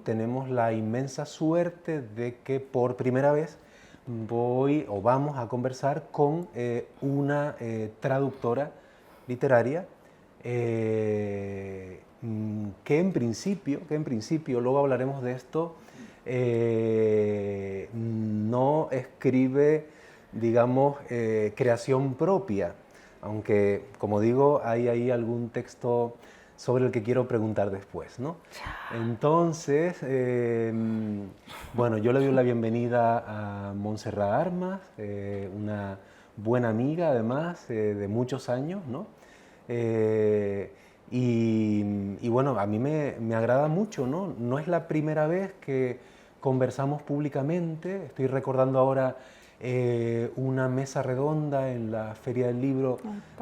tenemos la inmensa suerte de que por primera vez vamos a conversar con una traductora literaria que en principio, luego hablaremos de esto, no escribe, digamos, creación propia, aunque, como digo, hay ahí algún texto sobre el que quiero preguntar después, ¿no? Entonces, bueno, yo le doy la bienvenida a Montserrat Armas, una buena amiga además, de muchos años, ¿no? Y bueno, a mí me agrada mucho, ¿no? No es la primera vez que conversamos públicamente. Estoy recordando ahora una mesa redonda en la Feria del Libro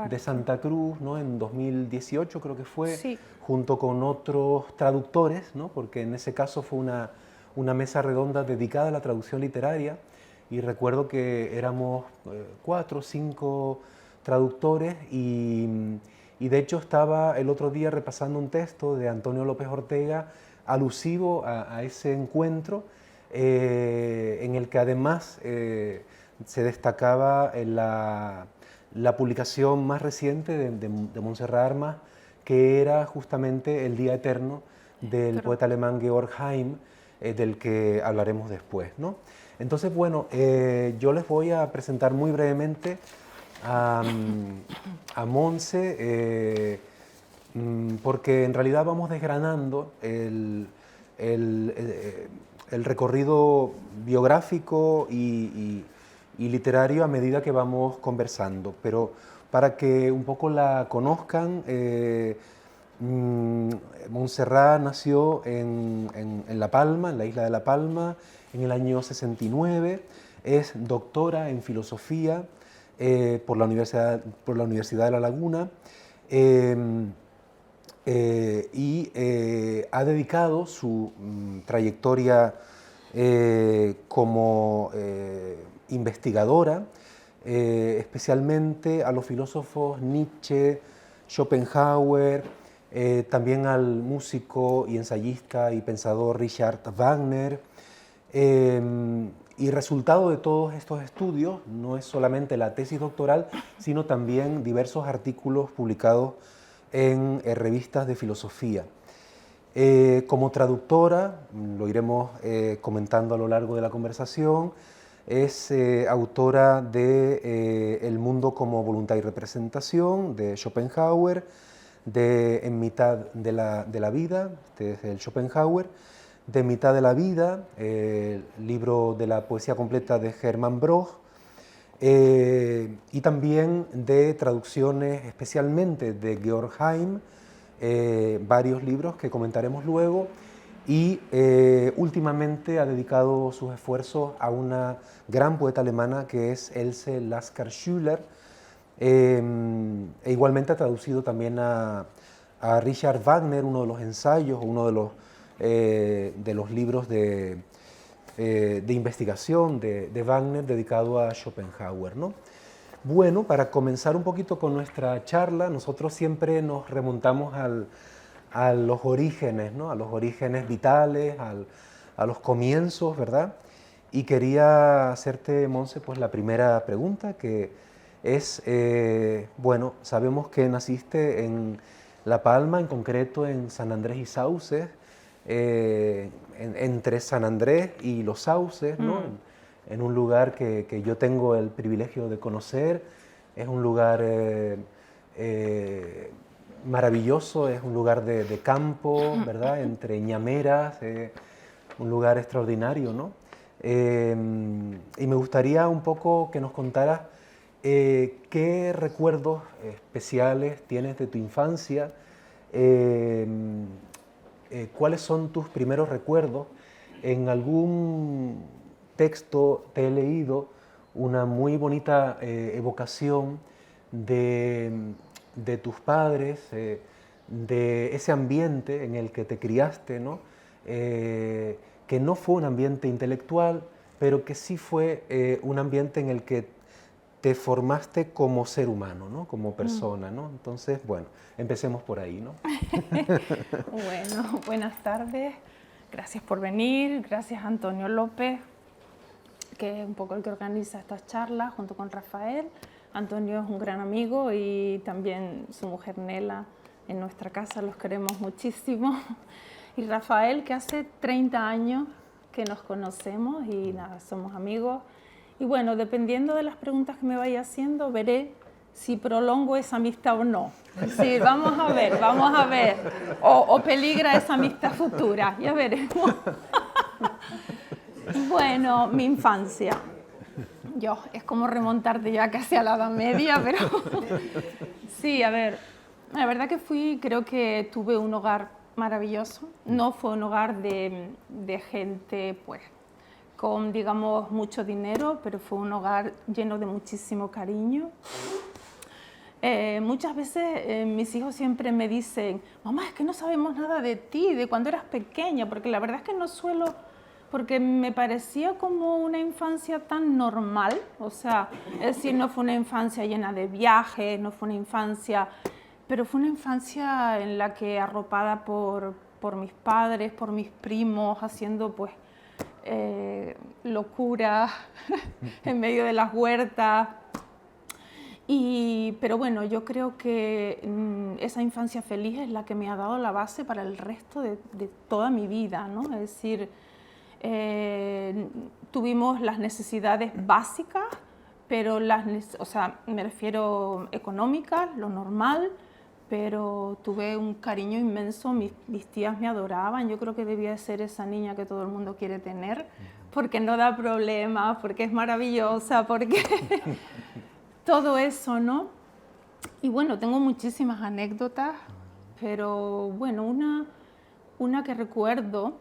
de Santa Cruz, ¿no? En 2018 creo que fue, sí, junto con otros traductores, ¿no? Porque en ese caso fue una mesa redonda dedicada a la traducción literaria, y recuerdo que éramos 4 o 5 traductores y de hecho estaba el otro día repasando un texto de Antonio López Ortega alusivo a ese encuentro, en el que además se destacaba la publicación más reciente de Montserrat Armas, que era justamente El Día Eterno del poeta alemán Georg Heim, del que hablaremos después, ¿no? Entonces, bueno, yo les voy a presentar muy brevemente a Monse, porque en realidad vamos desgranando el recorrido biográfico y literario a medida que vamos conversando, pero para que un poco la conozcan, Montserrat nació en La Palma, en la isla de La Palma, en el año 69, es doctora en filosofía por la Universidad de La Laguna, y ha dedicado su trayectoria como investigadora especialmente a los filósofos Nietzsche, Schopenhauer, también al músico y ensayista y pensador Richard Wagner. Y resultado de todos estos estudios no es solamente la tesis doctoral, sino también diversos artículos publicados en revistas de filosofía. Como traductora, lo iremos comentando a lo largo de la conversación, es autora de El mundo como voluntad y representación, de Schopenhauer, de En mitad de la vida, de Schopenhauer, de Mitad de la vida, el libro de la poesía completa de Hermann Broch, y también de traducciones especialmente de Georg Heim, varios libros que comentaremos luego, y últimamente ha dedicado sus esfuerzos a una gran poeta alemana que es Else Lasker-Schüler, e igualmente ha traducido también a Richard Wagner, uno de los ensayos, uno de los libros de investigación de Wagner dedicado a Schopenhauer, ¿no? Bueno, para comenzar un poquito con nuestra charla, nosotros siempre nos remontamos a los orígenes, ¿no? A los orígenes vitales, a los comienzos, ¿verdad? Y quería hacerte, Monse, pues la primera pregunta, que es, bueno, sabemos que naciste en La Palma, en concreto en San Andrés y Sauces, entre San Andrés y Los Sauces, ¿no? En un lugar que yo tengo el privilegio de conocer. Es un lugar maravilloso, es un lugar de campo, ¿verdad? Entre ñameras, un lugar extraordinario, ¿no? Y me gustaría un poco que nos contaras qué recuerdos especiales tienes de tu infancia, cuáles son tus primeros recuerdos. En algún texto te he leído una muy bonita evocación de tus padres, de ese ambiente en el que te criaste, ¿no? Que no fue un ambiente intelectual, pero que sí fue un ambiente en el que te formaste como ser humano, ¿no? Como persona, ¿no? Entonces, bueno, empecemos por ahí, ¿no? Bueno, buenas tardes. Gracias por venir, gracias a Antonio López, que es un poco el que organiza estas charlas junto con Rafael. Antonio es un gran amigo y también su mujer Nela en nuestra casa, los queremos muchísimo. Y Rafael, que hace 30 años que nos conocemos y nada, somos amigos. Y bueno, dependiendo de las preguntas que me vaya haciendo, veré si prolongo esa amistad o no. Sí, vamos a ver. O peligra esa amistad futura, ya veremos. Bueno, mi infancia. Es como remontarte ya casi a la Edad Media, pero sí, a ver, la verdad que creo que tuve un hogar maravilloso. No fue un hogar de gente, pues, con, digamos, mucho dinero, pero fue un hogar lleno de muchísimo cariño. Muchas veces mis hijos siempre me dicen, mamá, es que no sabemos nada de ti, de cuando eras pequeña, porque la verdad es que no suelo, porque me parecía como una infancia tan normal, o sea, es decir, no fue una infancia llena de viajes, no fue una infancia, pero fue una infancia en la que arropada por mis padres, por mis primos, haciendo pues locuras en medio de las huertas. Pero bueno, yo creo que esa infancia feliz es la que me ha dado la base para el resto de toda mi vida, ¿no? Es decir, tuvimos las necesidades básicas, pero o sea, me refiero económicas, lo normal, pero tuve un cariño inmenso, mis tías me adoraban, yo creo que debía de ser esa niña que todo el mundo quiere tener, porque no da problemas, porque es maravillosa, porque... todo eso, ¿no? Y bueno, tengo muchísimas anécdotas, pero bueno, una que recuerdo,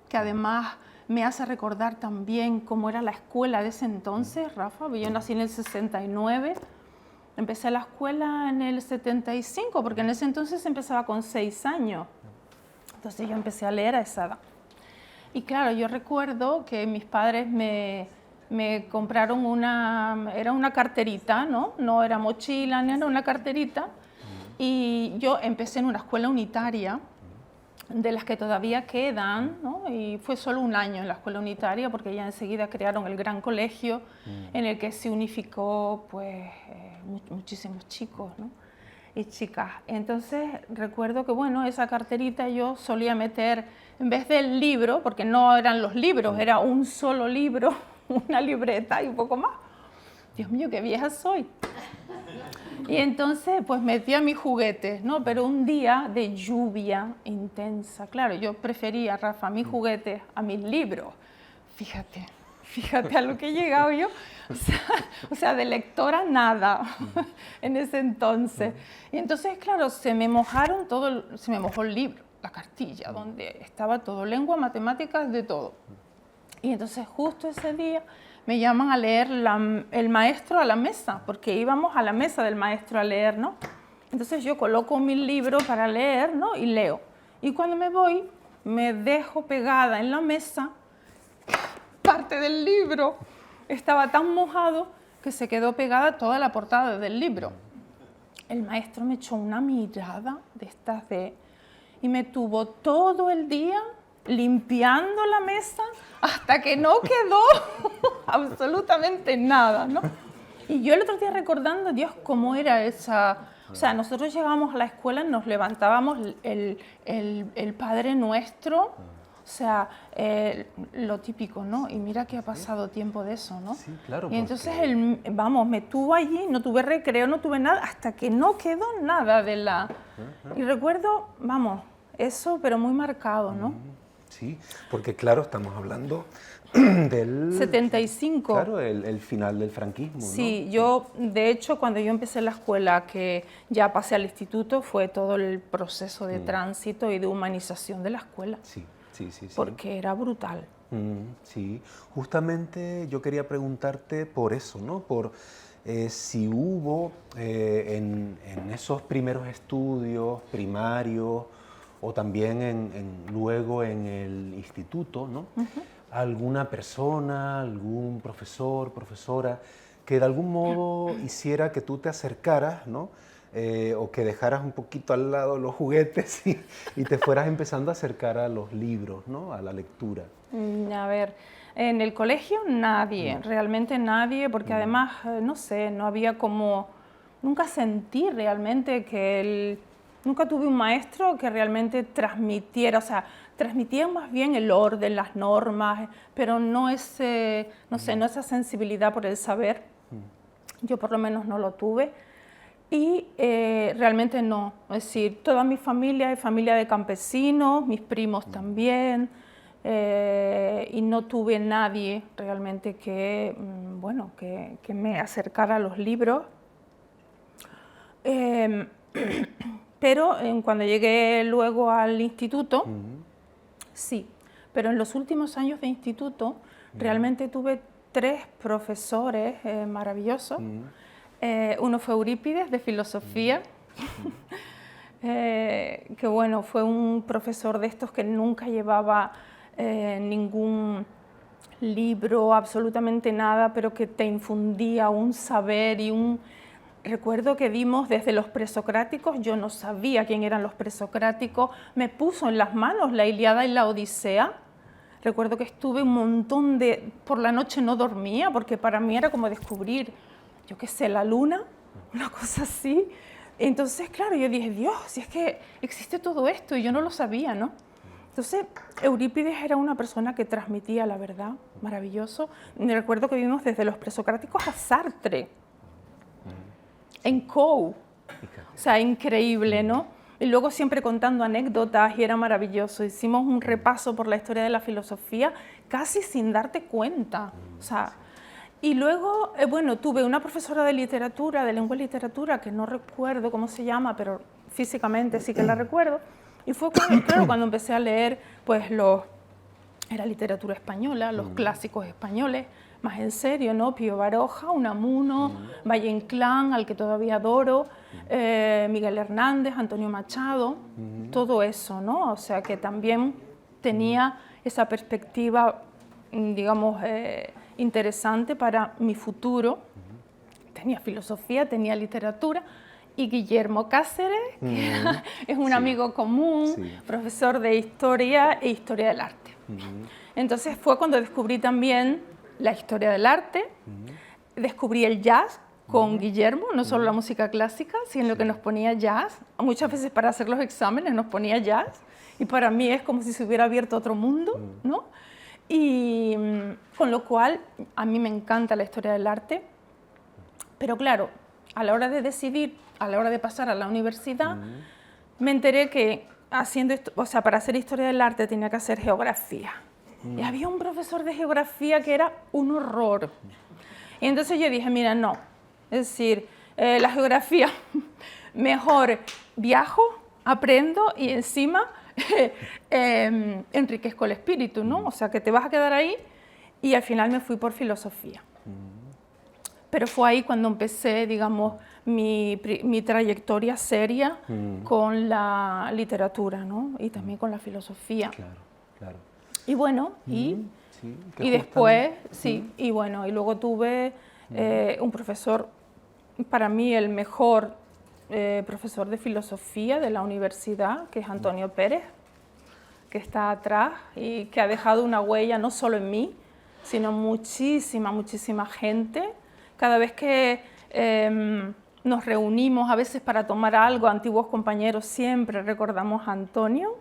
que además me hace recordar también cómo era la escuela de ese entonces, Rafa. Yo nací en el 69, empecé la escuela en el 75, porque en ese entonces empezaba con 6 años. Entonces yo empecé a leer a esa edad. Y claro, yo recuerdo que mis padres me compraron era una carterita, ¿no? No era mochila, ni era una carterita. Y yo empecé en una escuela unitaria, de las que todavía quedan, ¿no? Y fue solo un año en la escuela unitaria, porque ya enseguida crearon el gran colegio, en el que se unificó, pues, muchísimos chicos, ¿no? Y chicas. Entonces recuerdo que, bueno, esa carterita yo solía meter, en vez del libro, porque no eran los libros, era un solo libro, una libreta y un poco más. Dios mío, qué vieja soy. Y entonces pues metía mis juguetes, ¿no? Pero un día de lluvia intensa, claro, yo prefería, Rafa, mis juguetes a mis libros. Fíjate a lo que he llegado yo. O sea, de lectora nada en ese entonces. Y entonces, claro, se me mojó el libro, la cartilla, donde estaba todo, lengua, matemáticas, de todo. Y entonces justo ese día me llaman a leer el maestro a la mesa, porque íbamos a la mesa del maestro a leer, ¿no? Entonces yo coloco mi libro para leer, ¿no? Y leo. Y cuando me voy, me dejo pegada en la mesa, parte del libro estaba tan mojado que se quedó pegada toda la portada del libro. El maestro me echó una mirada de estas y me tuvo todo el día limpiando la mesa hasta que no quedó absolutamente nada, ¿no? Y yo el otro día recordando, Dios, cómo era esa... O sea, nosotros llegábamos a la escuela, nos levantábamos el Padre Nuestro, o sea, lo típico, ¿no? Y mira que ha pasado tiempo de eso, ¿no? Sí, claro. Y entonces, me tuvo allí, no tuve recreo, no tuve nada, hasta que no quedó nada de la... Y recuerdo, eso, pero muy marcado, ¿no? Sí, porque claro, estamos hablando del... 75. Claro, el final del franquismo, ¿no? Sí, yo, de hecho, cuando yo empecé la escuela, que ya pasé al instituto, fue todo el proceso de tránsito y de humanización de la escuela. Sí. Porque era brutal. Sí, justamente yo quería preguntarte por eso, ¿no? Por si hubo en esos primeros estudios primarios o también luego en el instituto, ¿no? Alguna persona, algún profesor, profesora, que de algún modo hiciera que tú te acercaras, ¿no? o que dejaras un poquito al lado los juguetes y te fueras empezando a acercar a los libros, ¿no? A la lectura? A ver, en el colegio nadie, realmente nadie, porque además, no sé, no había como, nunca sentí realmente nunca tuve un maestro que realmente transmitiera, o sea, transmitía más bien el orden, las normas, pero no ese, no sé, no esa sensibilidad por el saber. Yo por lo menos no lo tuve. Y realmente no, es decir, toda mi familia es familia de campesinos, mis primos también, y no tuve nadie realmente que, bueno, que me acercara a los libros. Pero cuando llegué luego al instituto, sí, pero en los últimos años de instituto realmente tuve 3 profesores maravillosos. Uno fue Eurípides, de filosofía, que bueno, fue un profesor de estos que nunca llevaba ningún libro, absolutamente nada, pero que te infundía un saber y un... Recuerdo que vimos desde los presocráticos, yo no sabía quién eran los presocráticos, me puso en las manos la Ilíada y la Odisea. Recuerdo que estuve un montón por la noche no dormía, porque para mí era como descubrir, yo qué sé, la luna, una cosa así. Entonces, claro, yo dije, Dios, si es que existe todo esto, y yo no lo sabía, ¿no? Entonces, Eurípides era una persona que transmitía la verdad, maravilloso. Me recuerdo que vimos desde los presocráticos a Sartre, en COU, o sea, increíble, ¿no? Y luego siempre contando anécdotas y era maravilloso. Hicimos un repaso por la historia de la filosofía casi sin darte cuenta, o sea... Y luego, bueno, tuve una profesora de literatura, de lengua y literatura, que no recuerdo cómo se llama, pero físicamente sí que la recuerdo. Y fue cuando, claro, cuando empecé a leer, pues, era literatura española, los clásicos españoles, más en serio, ¿no? Pío Baroja, Unamuno, Valle Inclán, al que todavía adoro, Miguel Hernández, Antonio Machado, todo eso, ¿no? O sea, que también tenía esa perspectiva, digamos, interesante para mi futuro. Tenía filosofía, tenía literatura, y Guillermo Cáceres, que es un amigo común, profesor de historia e historia del arte. Entonces fue cuando descubrí también la historia del arte, descubrí el jazz con Guillermo, no solo la música clásica, sino que nos ponía jazz. Muchas veces para hacer los exámenes nos ponía jazz, y para mí es como si se hubiera abierto otro mundo, ¿no? Y con lo cual a mí me encanta la historia del arte, pero claro, a la hora de decidir, a la hora de pasar a la universidad, me enteré que haciendo esto, o sea, para hacer historia del arte tenía que hacer geografía. Y había un profesor de geografía que era un horror. Y entonces yo dije, mira, no, es decir, la geografía, mejor viajo, aprendo y encima enriquezco el espíritu, ¿no? O sea, que te vas a quedar ahí, y al final me fui por filosofía. Pero fue ahí cuando empecé, digamos, mi trayectoria seria con la literatura, ¿no? Y también con la filosofía. Claro, claro. Y bueno, y después, y bueno, y luego tuve un profesor, para mí el mejor profesor de filosofía de la universidad, que es Antonio Pérez, que está atrás y que ha dejado una huella no solo en mí, sino muchísima, muchísima gente. Cada vez que nos reunimos, a veces para tomar algo, antiguos compañeros, siempre recordamos a Antonio.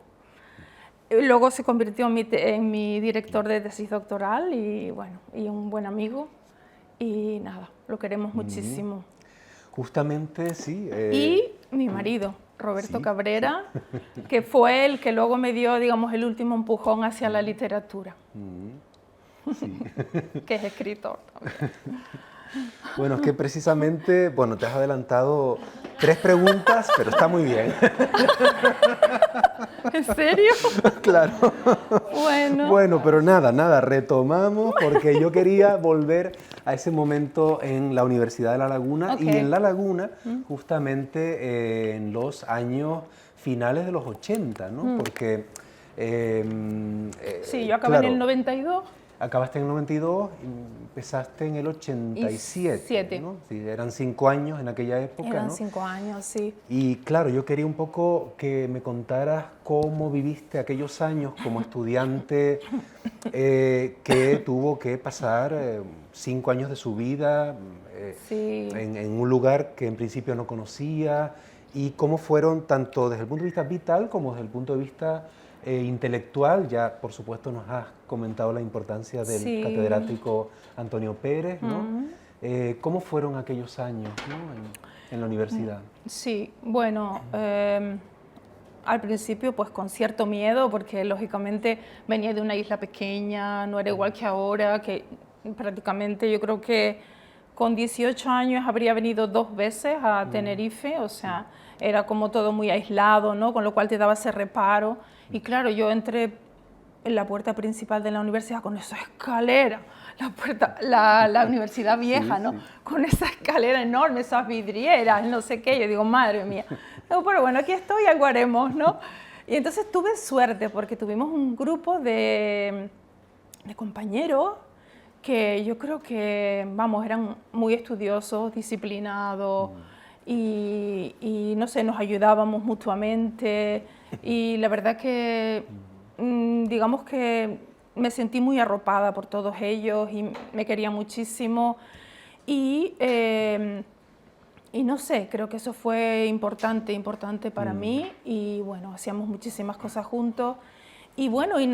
Luego se convirtió en mi director de tesis doctoral y bueno, y un buen amigo. Y nada, lo queremos muchísimo. Justamente, sí. Y mi marido, Roberto Cabrera, que fue el que luego me dio, digamos, el último empujón hacia la literatura. Que es escritor también. Bueno, es que precisamente, bueno, te has adelantado 3 preguntas, pero está muy bien. ¿En serio? Claro. Bueno. Bueno, pero nada, retomamos, porque yo quería volver a ese momento en la Universidad de La Laguna, y en La Laguna, justamente en los años finales de los 80, ¿no? Porque... sí, yo acabé en el 92. acabaste en el 92 y empezaste en el 87, Siete. ¿no? Sí, eran 5 años en aquella época, Eran ¿no? 5 años, sí. Y claro, yo quería un poco que me contaras cómo viviste aquellos años como estudiante que tuvo que pasar 5 años de su vida Sí. en un lugar que en principio no conocía, y cómo fueron tanto desde el punto de vista vital como desde el punto de vista intelectual. Ya, por supuesto, nos has comentado la importancia del Sí. catedrático Antonio Pérez, ¿no? ¿Cómo fueron aquellos años, ¿no? en la universidad? Sí, bueno, al principio pues con cierto miedo, porque lógicamente venía de una isla pequeña, no era igual que ahora, que prácticamente yo creo que con 18 años habría venido 2 veces a Tenerife, o sea, era como todo muy aislado, ¿no? Con lo cual te daba ese reparo. Y claro, yo entré en la puerta principal de la universidad con esa escalera, la universidad vieja, Sí, ¿no? sí. Con esa escalera enorme, esas vidrieras, no sé qué. Yo digo, madre mía. No, pero bueno, aquí estoy, algo haremos, ¿no? Y entonces tuve suerte porque tuvimos un grupo de compañeros que yo creo que, vamos, eran muy estudiosos, disciplinados y no sé, nos ayudábamos mutuamente y la verdad que, digamos que me sentí muy arropada por todos ellos y me quería muchísimo y no sé, creo que eso fue importante para mí y bueno, hacíamos muchísimas cosas juntos. Y bueno, y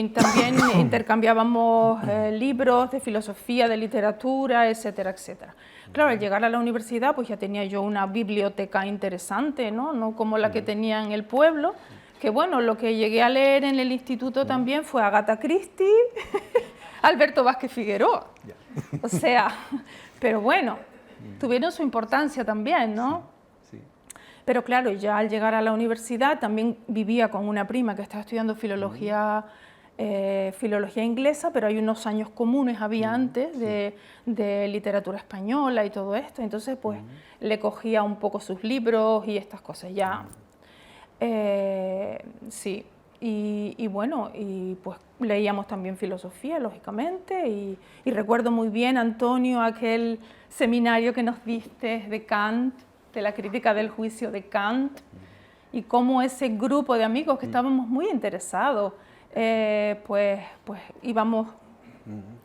también intercambiábamos libros de filosofía, de literatura, etcétera, etcétera. Claro, al llegar a la universidad pues ya tenía yo una biblioteca interesante, ¿no? No como la que tenía en el pueblo, que bueno, lo que llegué a leer en el instituto también fue Agatha Christie, Alberto Vázquez Figueroa. O sea, pero bueno, tuvieron su importancia también, ¿no? Sí. Pero claro, ya al llegar a la universidad también vivía con una prima que estaba estudiando filología, filología inglesa, pero hay unos años comunes había antes de literatura española y todo esto. Entonces, pues le cogía un poco sus libros y estas cosas. Ya, sí. Y bueno, y pues leíamos también filosofía, lógicamente, y recuerdo muy bien, Antonio, aquel seminario que nos diste de Kant, de la crítica del juicio de Kant, y cómo ese grupo de amigos que estábamos muy interesados, pues íbamos,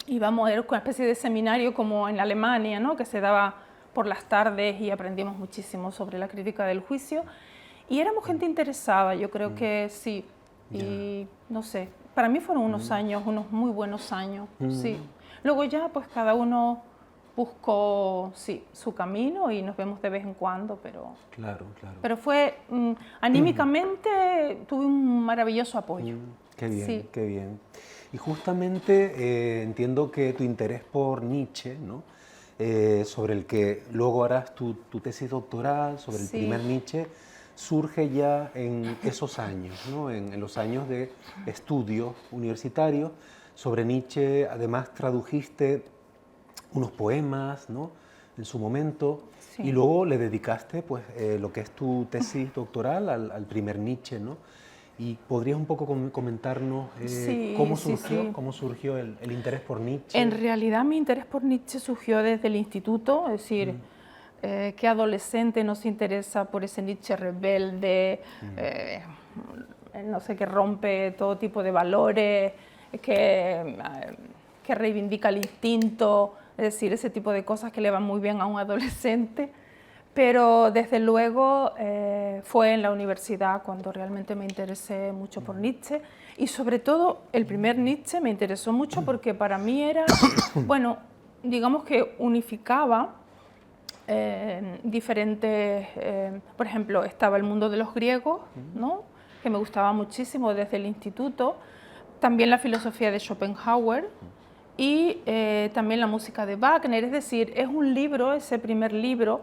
era una especie de seminario como en Alemania, ¿no? Que se daba por las tardes y aprendimos muchísimo sobre la crítica del juicio, y éramos gente interesada, yo creo que sí, y no sé, para mí fueron unos años, unos muy buenos años, sí. Luego ya pues cada uno buscó, sí, su camino y nos vemos de vez en cuando, pero... Claro, claro. Pero fue, anímicamente tuve un maravilloso apoyo. Qué bien, Sí. qué bien. Y justamente entiendo que tu interés por Nietzsche, ¿no? Sobre el que luego harás tu tesis doctoral, sobre el Sí. primer Nietzsche, surge ya en esos años, ¿no? En los años de estudios universitarios. Sobre Nietzsche, además, tradujiste unos poemas, ¿no? En su momento, Sí. y luego le dedicaste pues, lo que es tu tesis doctoral al primer Nietzsche, ¿no? Y podrías un poco comentarnos Sí, cómo sí, surgió, sí. cómo surgió el interés por Nietzsche. En realidad mi interés por Nietzsche surgió desde el instituto, es decir, ¿qué adolescente no se interesa por ese Nietzsche rebelde, no sé, que rompe todo tipo de valores, que reivindica el instinto, es decir, ese tipo de cosas que le van muy bien a un adolescente? Pero desde luego fue en la universidad cuando realmente me interesé mucho por Nietzsche, y sobre todo el primer Nietzsche me interesó mucho porque para mí era, bueno, digamos que unificaba diferentes, por ejemplo, estaba el mundo de los griegos, ¿no? Que me gustaba muchísimo desde el instituto, también la filosofía de Schopenhauer y también la música de Wagner, es decir, es un libro, ese primer libro,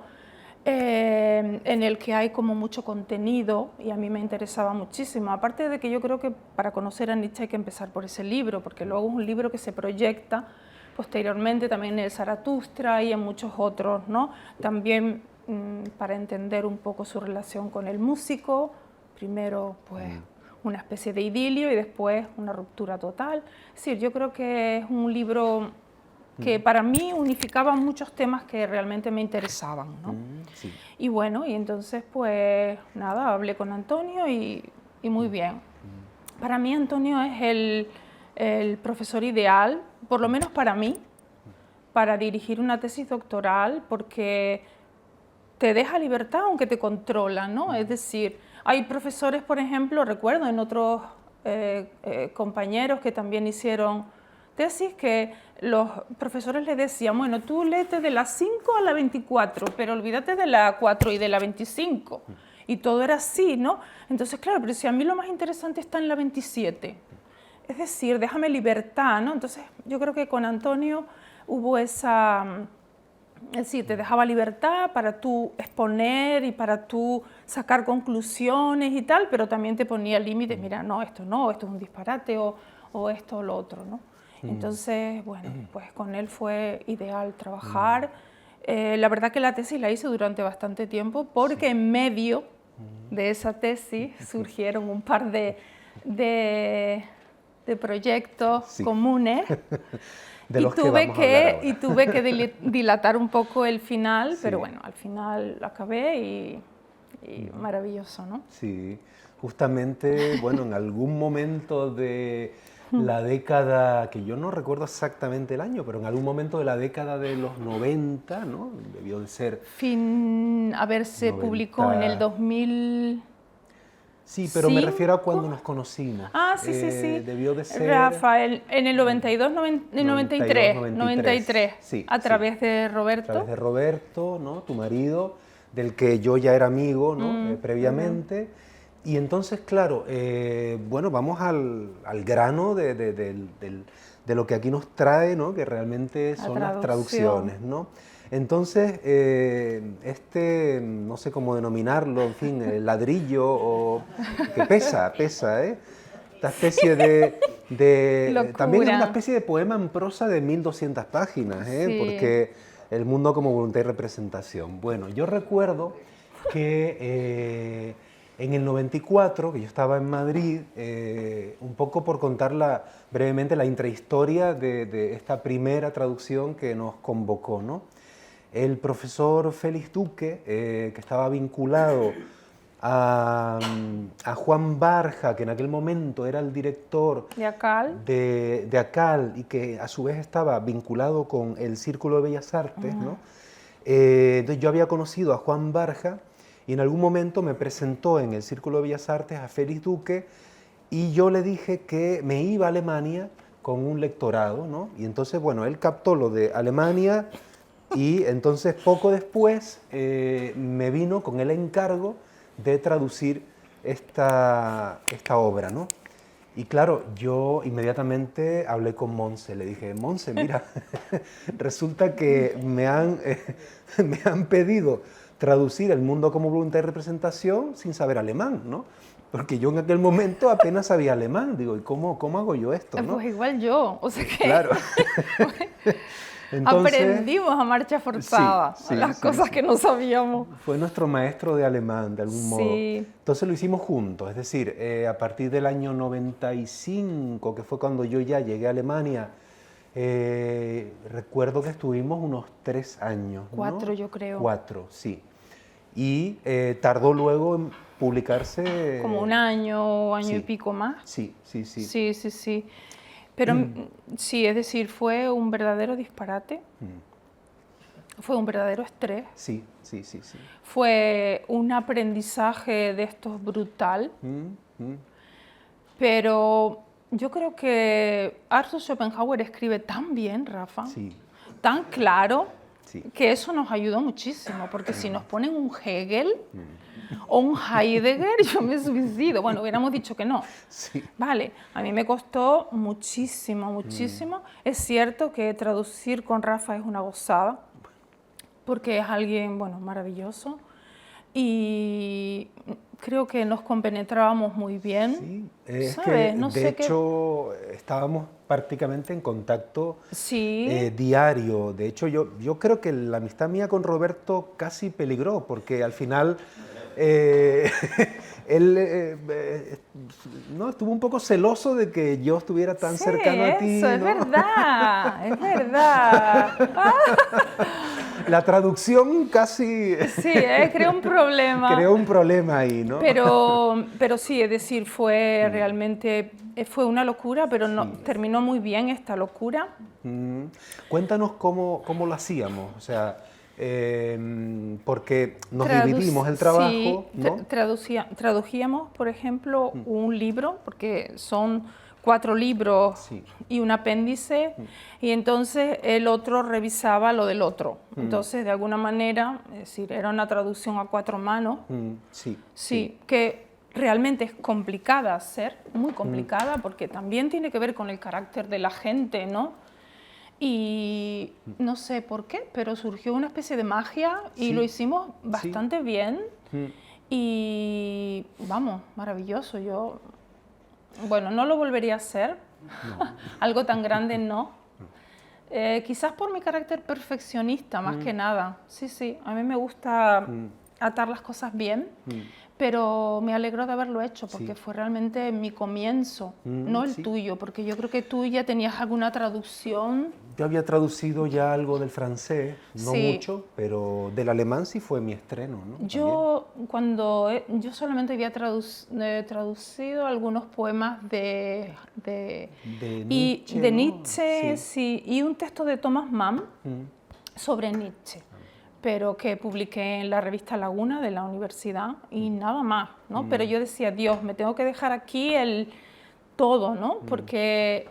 en el que hay como mucho contenido y a mí me interesaba muchísimo, aparte de que yo creo que para conocer a Nietzsche hay que empezar por ese libro, porque luego es un libro que se proyecta posteriormente también en el Zaratustra y en muchos otros, ¿no? También para entender un poco su relación con el músico, primero pues una especie de idilio y después una ruptura total. Es decir, yo creo que es un libro que para mí unificaba muchos temas que realmente me interesaban, ¿no? Sí. Y bueno, y entonces pues nada, hablé con Antonio y muy bien. Para mí Antonio es el profesor ideal, por lo menos para mí, para dirigir una tesis doctoral, porque te deja libertad aunque te controla, ¿no? Es decir, hay profesores, por ejemplo, recuerdo en otros compañeros que también hicieron tesis, que los profesores les decían, bueno, tú léete de la 5 a la 24, pero olvídate de la 4 y de la 25. Y todo era así, ¿no? Entonces, claro, pero si a mí lo más interesante está en la 27. Es decir, déjame libertad, ¿no? Entonces, yo creo que con Antonio hubo esa... Es decir, te dejaba libertad para tú exponer y para tú sacar conclusiones y tal, pero también te ponía límites, mira, no, esto es un disparate o esto o lo otro, ¿no? Entonces, bueno, pues con él fue ideal trabajar. La verdad que la tesis la hice durante bastante tiempo porque en medio de esa tesis surgieron un par de proyectos comunes. De los que vamos a hablar ahora. Y tuve que dilatar un poco el final, pero bueno, al final acabé y maravilloso, ¿no? Sí, justamente, bueno, en algún momento de la década, que yo no recuerdo exactamente el año, pero en algún momento de la década de los 90, ¿no? Debió de ser... A ver, se 90. publicó en el 2000... Sí, pero me refiero a cuando nos conocimos. Ah, sí, sí, sí. Debió de ser... Rafael, en el 92, 93, 93, sí, a través de Roberto. A través de Roberto, ¿no? Tu marido, del que yo ya era amigo, ¿no? Previamente. Y entonces, claro, bueno, vamos al grano de lo que aquí nos trae, ¿no? Que realmente son las traducciones, ¿no? Entonces, no sé cómo denominarlo, en fin, el ladrillo, o, que pesa, ¿eh? Esta especie también es una especie de poema en prosa de 1200 páginas, ¿eh? Sí. Porque el mundo como voluntad y representación. Bueno, yo recuerdo que en el 94, que yo estaba en Madrid, un poco por contar brevemente la intrahistoria de esta primera traducción que nos convocó, ¿no? El profesor Félix Duque, que estaba vinculado a Juan Barja, que en aquel momento era el director de ACAL, de ACAL, y que a su vez estaba vinculado con el Círculo de Bellas Artes, ¿no? Entonces yo había conocido a Juan Barja y en algún momento me presentó en el Círculo de Bellas Artes a Félix Duque y yo le dije que me iba a Alemania con un lectorado, ¿no? Y entonces, bueno, él captó lo de Alemania. Y entonces poco después me vino con el encargo de traducir esta obra, ¿no? Y claro, yo inmediatamente hablé con Monse, le dije, Monse, mira, resulta que me han pedido traducir El mundo como voluntad y representación sin saber alemán, ¿no? Porque yo en aquel momento apenas sabía alemán, digo, ¿y cómo hago yo esto, no? Pues igual yo, o sea que... Claro. Entonces, aprendimos a marcha forzada, las cosas que no sabíamos. Fue nuestro maestro de alemán, de algún modo. Entonces lo hicimos juntos, es decir, a partir del año 95, que fue cuando yo ya llegué a Alemania, recuerdo que estuvimos unos 3 años. 4, ¿no? yo creo. 4, sí. Y tardó luego en publicarse... Como un año y pico más. Sí. Sí. Pero sí, es decir, fue un verdadero disparate, fue un verdadero estrés. Sí. Fue un aprendizaje de estos brutal, pero yo creo que Arthur Schopenhauer escribe tan bien, Rafa, tan claro, que eso nos ayudó muchísimo, porque si nos ponen un Hegel o un Heidegger, yo me suicido. Bueno, hubiéramos dicho que no. Sí. Vale, a mí me costó muchísimo. Es cierto que traducir con Rafa es una gozada, porque es alguien, bueno, maravilloso, y creo que nos compenetrábamos muy bien. Sí, es ¿sabes? que de hecho estábamos prácticamente en contacto diario. De hecho, yo creo que la amistad mía con Roberto casi peligró, porque al final él no, estuvo un poco celoso de que yo estuviera tan Sí, cercano a ti, eso, es ¿no? verdad, es verdad. La traducción casi Sí, creó un problema. creó un problema ahí, ¿no? Pero sí, es decir, fue realmente, fue una locura, pero no, Sí. terminó muy bien esta locura. Mm. Cuéntanos cómo lo hacíamos, o sea, porque nos dividimos el Sí, trabajo, ¿no? traducíamos, por ejemplo, un libro, porque son 4 libros Sí. y un apéndice, y entonces el otro revisaba lo del otro. Entonces, de alguna manera, es decir, era una traducción a 4 manos, Sí, sí, que realmente es complicada hacer, muy complicada, porque también tiene que ver con el carácter de la gente, ¿no? Y no sé por qué, pero surgió una especie de magia y Sí. lo hicimos Sí. bastante bien. Mm. Y vamos, maravilloso. Yo, bueno, no lo volvería a hacer. Algo tan grande no. Quizás por mi carácter perfeccionista, más que nada. Sí, sí, a mí me gusta atar las cosas bien, pero me alegro de haberlo hecho porque fue realmente mi comienzo, no el Sí. tuyo, porque yo creo que tú ya tenías alguna traducción. Yo había traducido ya algo del francés, no Sí. mucho, pero del alemán sí fue mi estreno, ¿no? Yo solamente había traducido algunos poemas De Nietzsche, de ¿no? Nietzsche, Sí. sí, y un texto de Thomas Mann Mm. sobre Nietzsche, pero que publiqué en la revista Laguna de la universidad y nada más, ¿no? Pero yo decía, Dios, me tengo que dejar aquí todo, ¿no? Porque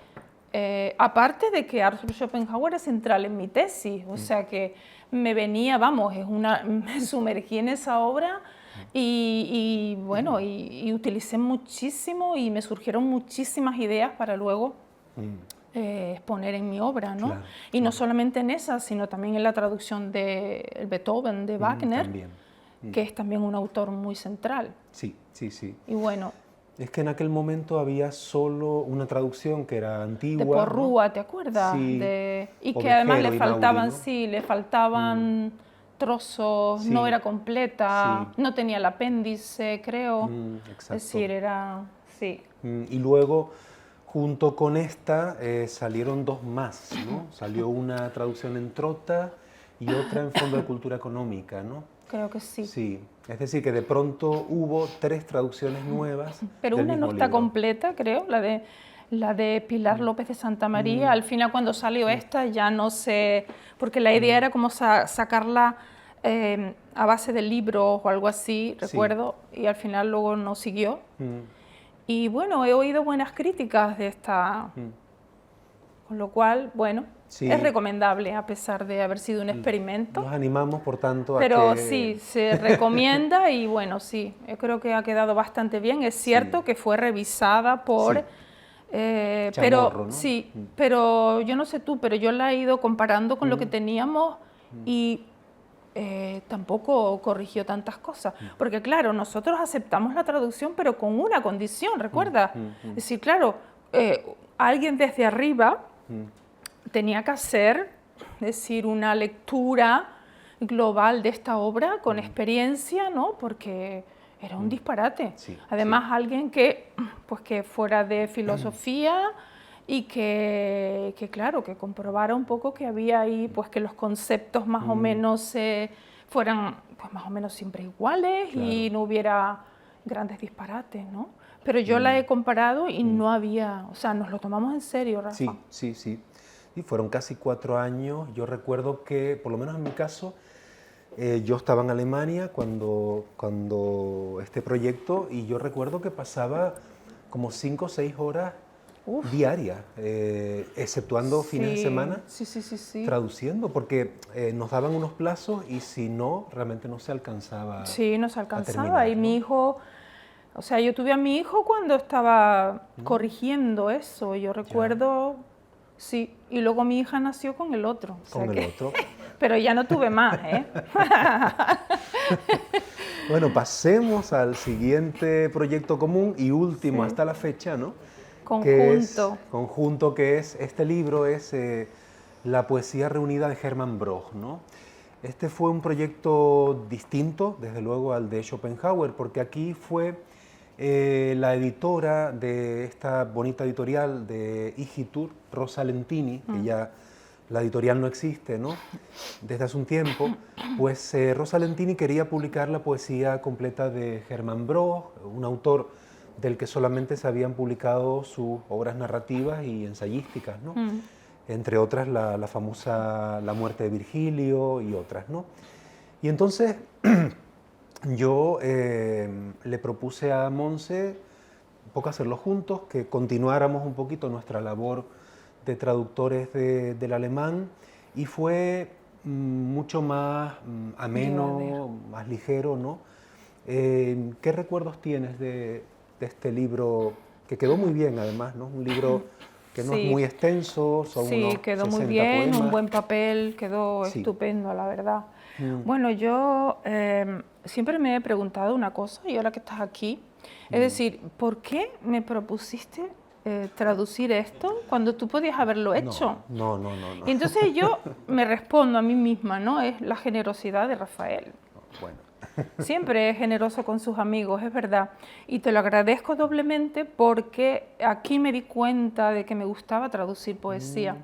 aparte de que Arthur Schopenhauer es central en mi tesis, o sea que me venía, vamos, me sumergí en esa obra bueno, y utilicé muchísimo y me surgieron muchísimas ideas para luego exponer en mi obra, ¿no? Claro, Y no solamente en esa, sino también en la traducción de Beethoven, de Wagner, también. que es también un autor muy central. Sí, sí, sí. Y bueno, Es que en aquel momento había solo una traducción que era de antigua, ¿no? Porrúa, ¿te acuerdas? Sí, Y que además Ovejero le y Mauri, faltaban, ¿no? sí, le faltaban trozos, no Sí, era completa, sí. no tenía el apéndice, creo. Es Exacto. decir, era, sí. Y luego, junto con esta, salieron 2 más, ¿no? Salió una traducción en Trota y otra en Fondo de Cultura Económica, ¿no? Creo que sí. Sí, es decir, que de pronto hubo 3 traducciones nuevas Pero del una no mismo está libro. completa, creo, la de Pilar López de Santa María. Al final, cuando salió esta, ya no sé, porque la idea era como sacarla a base de libros o algo así, recuerdo, y al final luego no siguió. Y bueno, he oído buenas críticas de esta, con lo cual, bueno, Sí. es recomendable a pesar de haber sido un experimento. Nos animamos, por tanto, a Pero que... sí, se recomienda y bueno, sí, yo creo que ha quedado bastante bien. Es cierto que fue revisada por... Sí. pero Chamorro, ¿no? sí, pero yo no sé tú, pero yo la he ido comparando con lo que teníamos y tampoco corrigió tantas cosas. Porque claro, nosotros aceptamos la traducción, pero con una condición, ¿recuerdas? Es decir, claro, alguien desde arriba tenía que hacer, es decir, una lectura global de esta obra con experiencia, ¿no? Porque era un disparate. Sí, Además, alguien que, pues, que fuera de filosofía y claro, que comprobara un poco que había ahí, pues, que los conceptos más o menos fueran, pues, más o menos siempre iguales y no hubiera grandes disparates, ¿no? Pero yo la he comparado y no había, o sea, nos lo tomamos en serio, Rafa. Sí, sí, sí. Y fueron casi 4 años. Yo recuerdo que, por lo menos en mi caso, yo estaba en Alemania cuando este proyecto, y yo recuerdo que pasaba como 5 o 6 horas diarias, exceptuando fines de semana, Sí. traduciendo, porque nos daban unos plazos y si no, realmente no se alcanzaba. Sí, no se a alcanzaba. terminar, Y ¿no? mi hijo, o sea, yo tuve a mi hijo cuando estaba corrigiendo eso, yo recuerdo, sí, y luego mi hija nació con el otro. O sea Con el que- otro. Pero ya no tuve más, ¿eh? Bueno, pasemos al siguiente proyecto común y último hasta la fecha, ¿no? Conjunto. Que es este libro, es La poesía reunida de Hermann Broch, ¿no? Este fue un proyecto distinto, desde luego, al de Schopenhauer, porque aquí fue La editora de esta bonita editorial de Igitur, Rosa Lentini, que ya la editorial no existe, ¿no? Desde hace un tiempo, pues Rosa Lentini quería publicar la poesía completa de Hermann Broch, un autor del que solamente se habían publicado sus obras narrativas y ensayísticas, ¿no? Entre otras la famosa La muerte de Virgilio y otras, ¿no? Y entonces yo le propuse a Monse un poco hacerlo juntos, que continuáramos un poquito nuestra labor de traductores del alemán, y fue mucho más ameno, más ligero, ¿no? ¿Qué recuerdos tienes de este libro, que quedó muy bien además, ¿no? Un libro que no es muy extenso, son unos quedó 60 muy bien, poemas. un buen papel, quedó estupendo, la verdad. Bueno, yo siempre me he preguntado una cosa, y ahora que estás aquí, es decir, ¿por qué me propusiste traducir esto cuando tú podías haberlo hecho? No. Y entonces yo me respondo a mí misma, ¿no? Es la generosidad de Rafael. Bueno. Siempre es generoso con sus amigos, es verdad. Y te lo agradezco doblemente porque aquí me di cuenta de que me gustaba traducir poesía.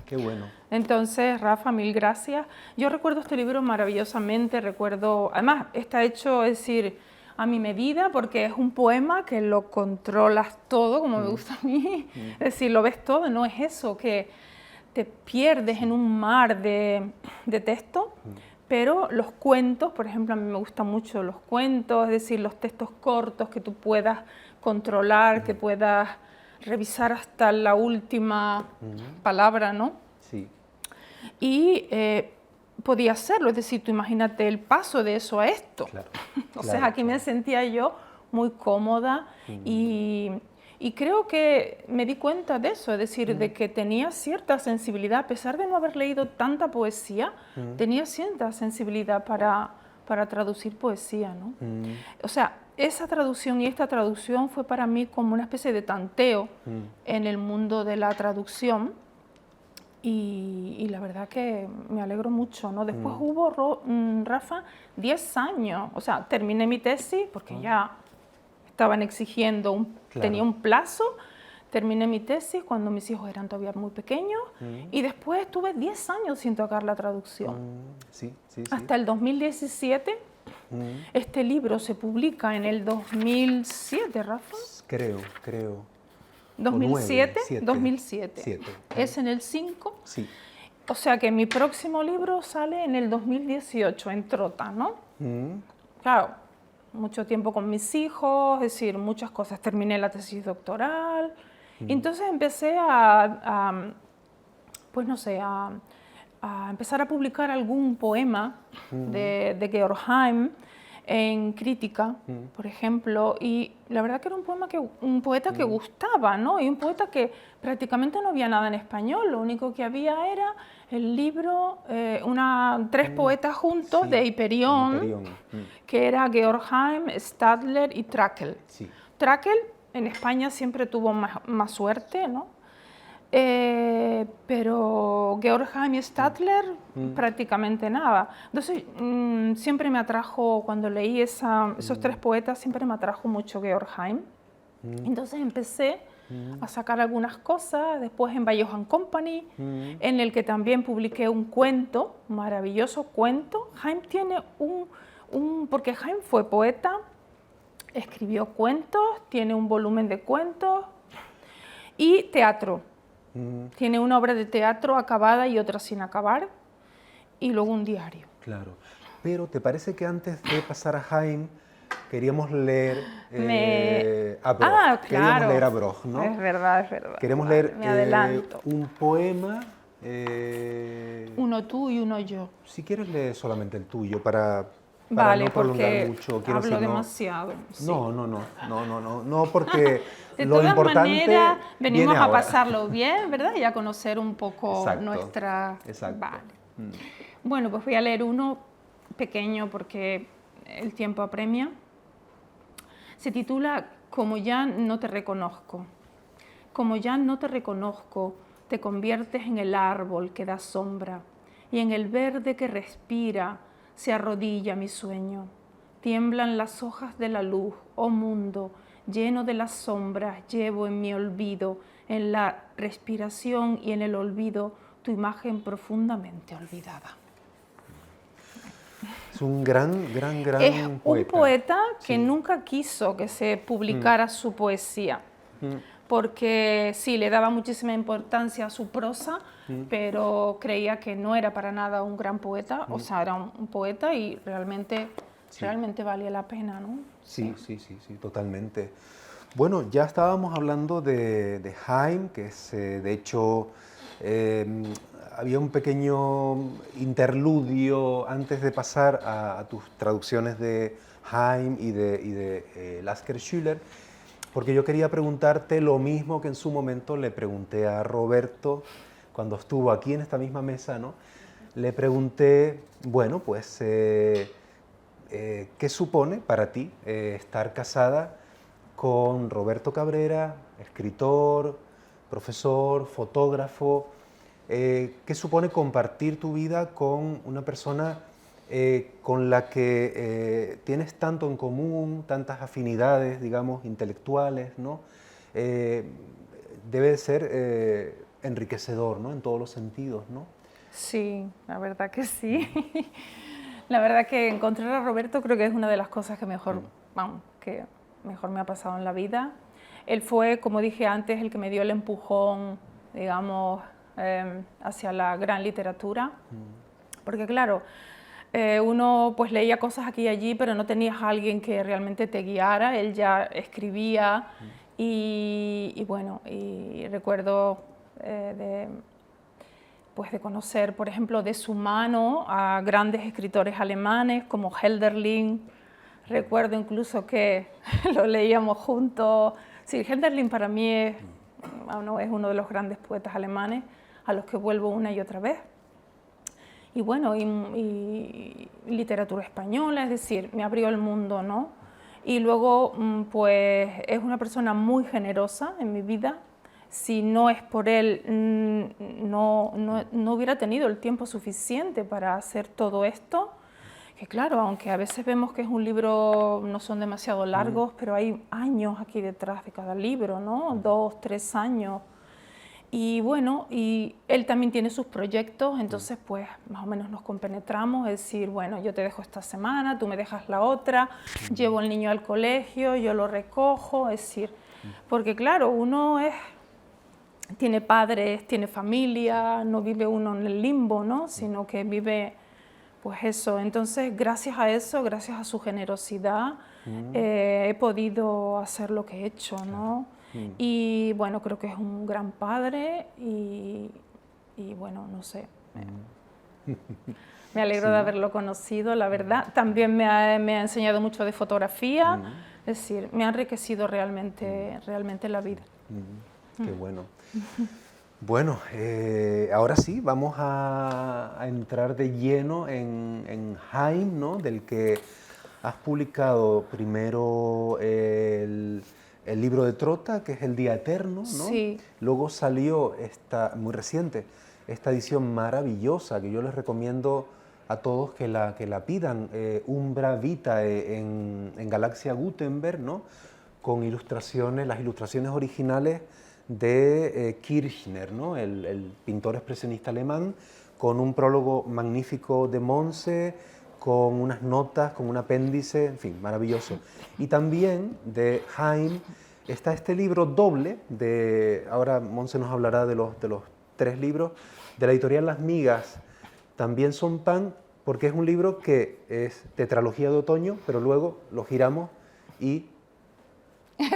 Qué bueno. Entonces, Rafa, mil gracias. Yo recuerdo este libro maravillosamente, además está hecho, es decir, a mi medida, porque es un poema que lo controlas todo, como me gusta a mí. Es decir, lo ves todo, no es eso, que te pierdes en un mar de texto. Pero los cuentos, por ejemplo, a mí me gustan mucho los cuentos, es decir, los textos cortos que tú puedas controlar, que puedas revisar hasta la última palabra, ¿no? Sí. Y podía hacerlo, es decir, tú imagínate el paso de eso a esto. Claro, O sea, aquí me sentía yo muy cómoda y creo que me di cuenta de eso, es decir, de que tenía cierta sensibilidad, a pesar de no haber leído tanta poesía, tenía cierta sensibilidad para traducir poesía, ¿no? O sea, esa traducción y esta traducción fue para mí como una especie de tanteo en el mundo de la traducción y la verdad que me alegro mucho, ¿no? Después hubo, Rafa, 10 años, o sea, terminé mi tesis porque ya estaban exigiendo, tenía un plazo, terminé mi tesis cuando mis hijos eran todavía muy pequeños y después estuve 10 años sin tocar la traducción. Hasta el 2017, este libro se publica en el 2007, Rafa. Creo. 2007, 9, 2007. Es en el 5. Sí. O sea que mi próximo libro sale en el 2018, en Trota, ¿no? Claro. Mucho tiempo con mis hijos, es decir, muchas cosas. Terminé la tesis doctoral. Y entonces empecé pues no sé, a empezar a publicar algún poema de Georg Heim en crítica, por ejemplo. Y la verdad que era un poeta que gustaba, ¿no? Y un poeta que prácticamente no había nada en español. Lo único que había era el libro, 3 poetas juntos de Hyperion, que era Georg Heim, Stadler y Trakl. Trakl en España siempre tuvo más suerte, ¿no? Pero Georg Heim y Stadler prácticamente nada. Entonces siempre me atrajo, cuando leí esos 3 poetas, siempre me atrajo mucho Georg Heim. Entonces empecé a sacar algunas cosas, después en Bioham Company, en el que también publiqué un cuento, maravilloso cuento. Heim tiene porque Heim fue poeta, escribió cuentos, tiene un volumen de cuentos y teatro. Tiene una obra de teatro acabada y otra sin acabar, y luego un diario. Claro, pero ¿te parece que antes de pasar a Heim queríamos leer a Broch? Claro. Queríamos leer a Broch, ¿no? Es verdad. Queremos Vale, leer un poema. Uno tú y uno yo. Si quieres, lee solamente el tuyo para Vale, no prolongar porque mucho. hablo demasiado. Sí. No, porque de lo todas importante maneras, venimos viene a ahora. pasarlo bien, ¿verdad? Y a conocer un poco nuestra... Exacto. Vale. Bueno, pues voy a leer uno pequeño porque el tiempo apremia. Se titula Como ya no te reconozco. Como ya no te reconozco, te conviertes en el árbol que da sombra y en el verde que respira se arrodilla mi sueño. tiemblan las hojas de la luz, oh mundo, lleno de las sombras, llevo en mi olvido, en la respiración y en el olvido, tu imagen profundamente olvidada. Es un gran Es poeta. un poeta que Sí. nunca quiso que se publicara su poesía, porque sí, le daba muchísima importancia a su prosa, pero creía que no era para nada un gran poeta, o sea, era un poeta y realmente valía la pena, ¿no? Sí, totalmente. Bueno, ya estábamos hablando de Haim, que es, de hecho, había un pequeño interludio antes de pasar a tus traducciones de Haim y de Lasker Schüller, porque yo quería preguntarte lo mismo que en su momento le pregunté a Roberto cuando estuvo aquí en esta misma mesa, ¿no? Le pregunté, bueno, pues, ¿qué supone para ti estar casada con Roberto Cabrera, escritor, profesor, fotógrafo? ¿Qué supone compartir tu vida con una persona con la que tienes tanto en común, tantas afinidades, digamos, intelectuales, ¿no? Debe ser enriquecedor, ¿no? En todos los sentidos, ¿no? Sí, la verdad que sí. La verdad que encontrar a Roberto creo que es una de las cosas que mejor me ha pasado en la vida. Él fue, como dije antes, el que me dio el empujón, digamos, hacia la gran literatura. Porque claro, uno pues leía cosas aquí y allí, pero no tenías a alguien que realmente te guiara. Él ya escribía y bueno, y recuerdo de conocer, por ejemplo, de su mano a grandes escritores alemanes como Hölderlin. Recuerdo incluso que lo leíamos juntos. Sí, Hölderlin para mí es uno de los grandes poetas alemanes a los que vuelvo una y otra vez. Y bueno, y literatura española, es decir, me abrió el mundo, ¿no? Y luego, pues, es una persona muy generosa en mi vida. Si no es por él, no hubiera tenido el tiempo suficiente para hacer todo esto. Que claro, aunque a veces vemos que es un libro, no son demasiado largos, pero hay años aquí detrás de cada libro, ¿no? 2, 3 años. Y bueno, y él también tiene sus proyectos, entonces pues más o menos nos compenetramos, es decir, bueno, yo te dejo esta semana, tú me dejas la otra, llevo al niño al colegio, yo lo recojo, es decir, porque claro, tiene padres, tiene familia, no vive uno en el limbo, ¿no? Sino que vive, pues eso. Entonces, gracias a eso, gracias a su generosidad, he podido hacer lo que he hecho, ¿no? Y bueno, creo que es un gran padre y bueno, no sé. Me alegro de haberlo conocido, la verdad. También me ha enseñado mucho de fotografía, es decir, me ha enriquecido realmente la vida. Qué bueno. Bueno, ahora sí, vamos a entrar de lleno en Haim, ¿no? Del que has publicado primero el libro de Trota, que es El Día Eterno, ¿no? Sí. Luego salió muy reciente, esta edición maravillosa que yo les recomiendo a todos que la pidan, Umbra Vitae en Galaxia Gutenberg, ¿no? Con las ilustraciones originales de Kirchner, ¿no? El pintor expresionista alemán, con un prólogo magnífico de Montse, con unas notas, con un apéndice, en fin, maravilloso. Y también de Haim está este libro doble, ahora Montse nos hablará de los 3 libros, de la editorial Las Migas, también son pan, porque es un libro que es tetralogía de otoño, pero luego lo giramos y...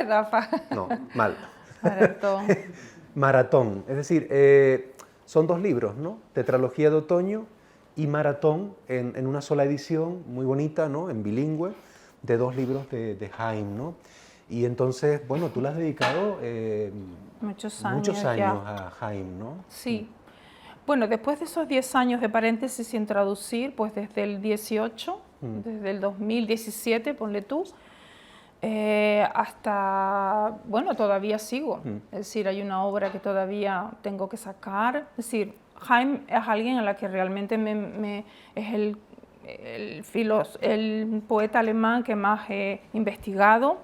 Rafa. No, mal. Maratón. Maratón, es decir, son 2 libros, ¿no? Tetralogía de otoño y Maratón en una sola edición, muy bonita, ¿no? En bilingüe, de 2 libros de Haim, ¿no? Y entonces, bueno, tú le has dedicado muchos años ya a Haim, ¿no? Sí. Bueno, después de esos 10 años de paréntesis sin traducir, pues desde el 18, desde el 2017, ponle tú, hasta, bueno, todavía sigo. Es decir, hay una obra que todavía tengo que sacar. Es decir, Haim es alguien a la que realmente es el poeta alemán que más he investigado.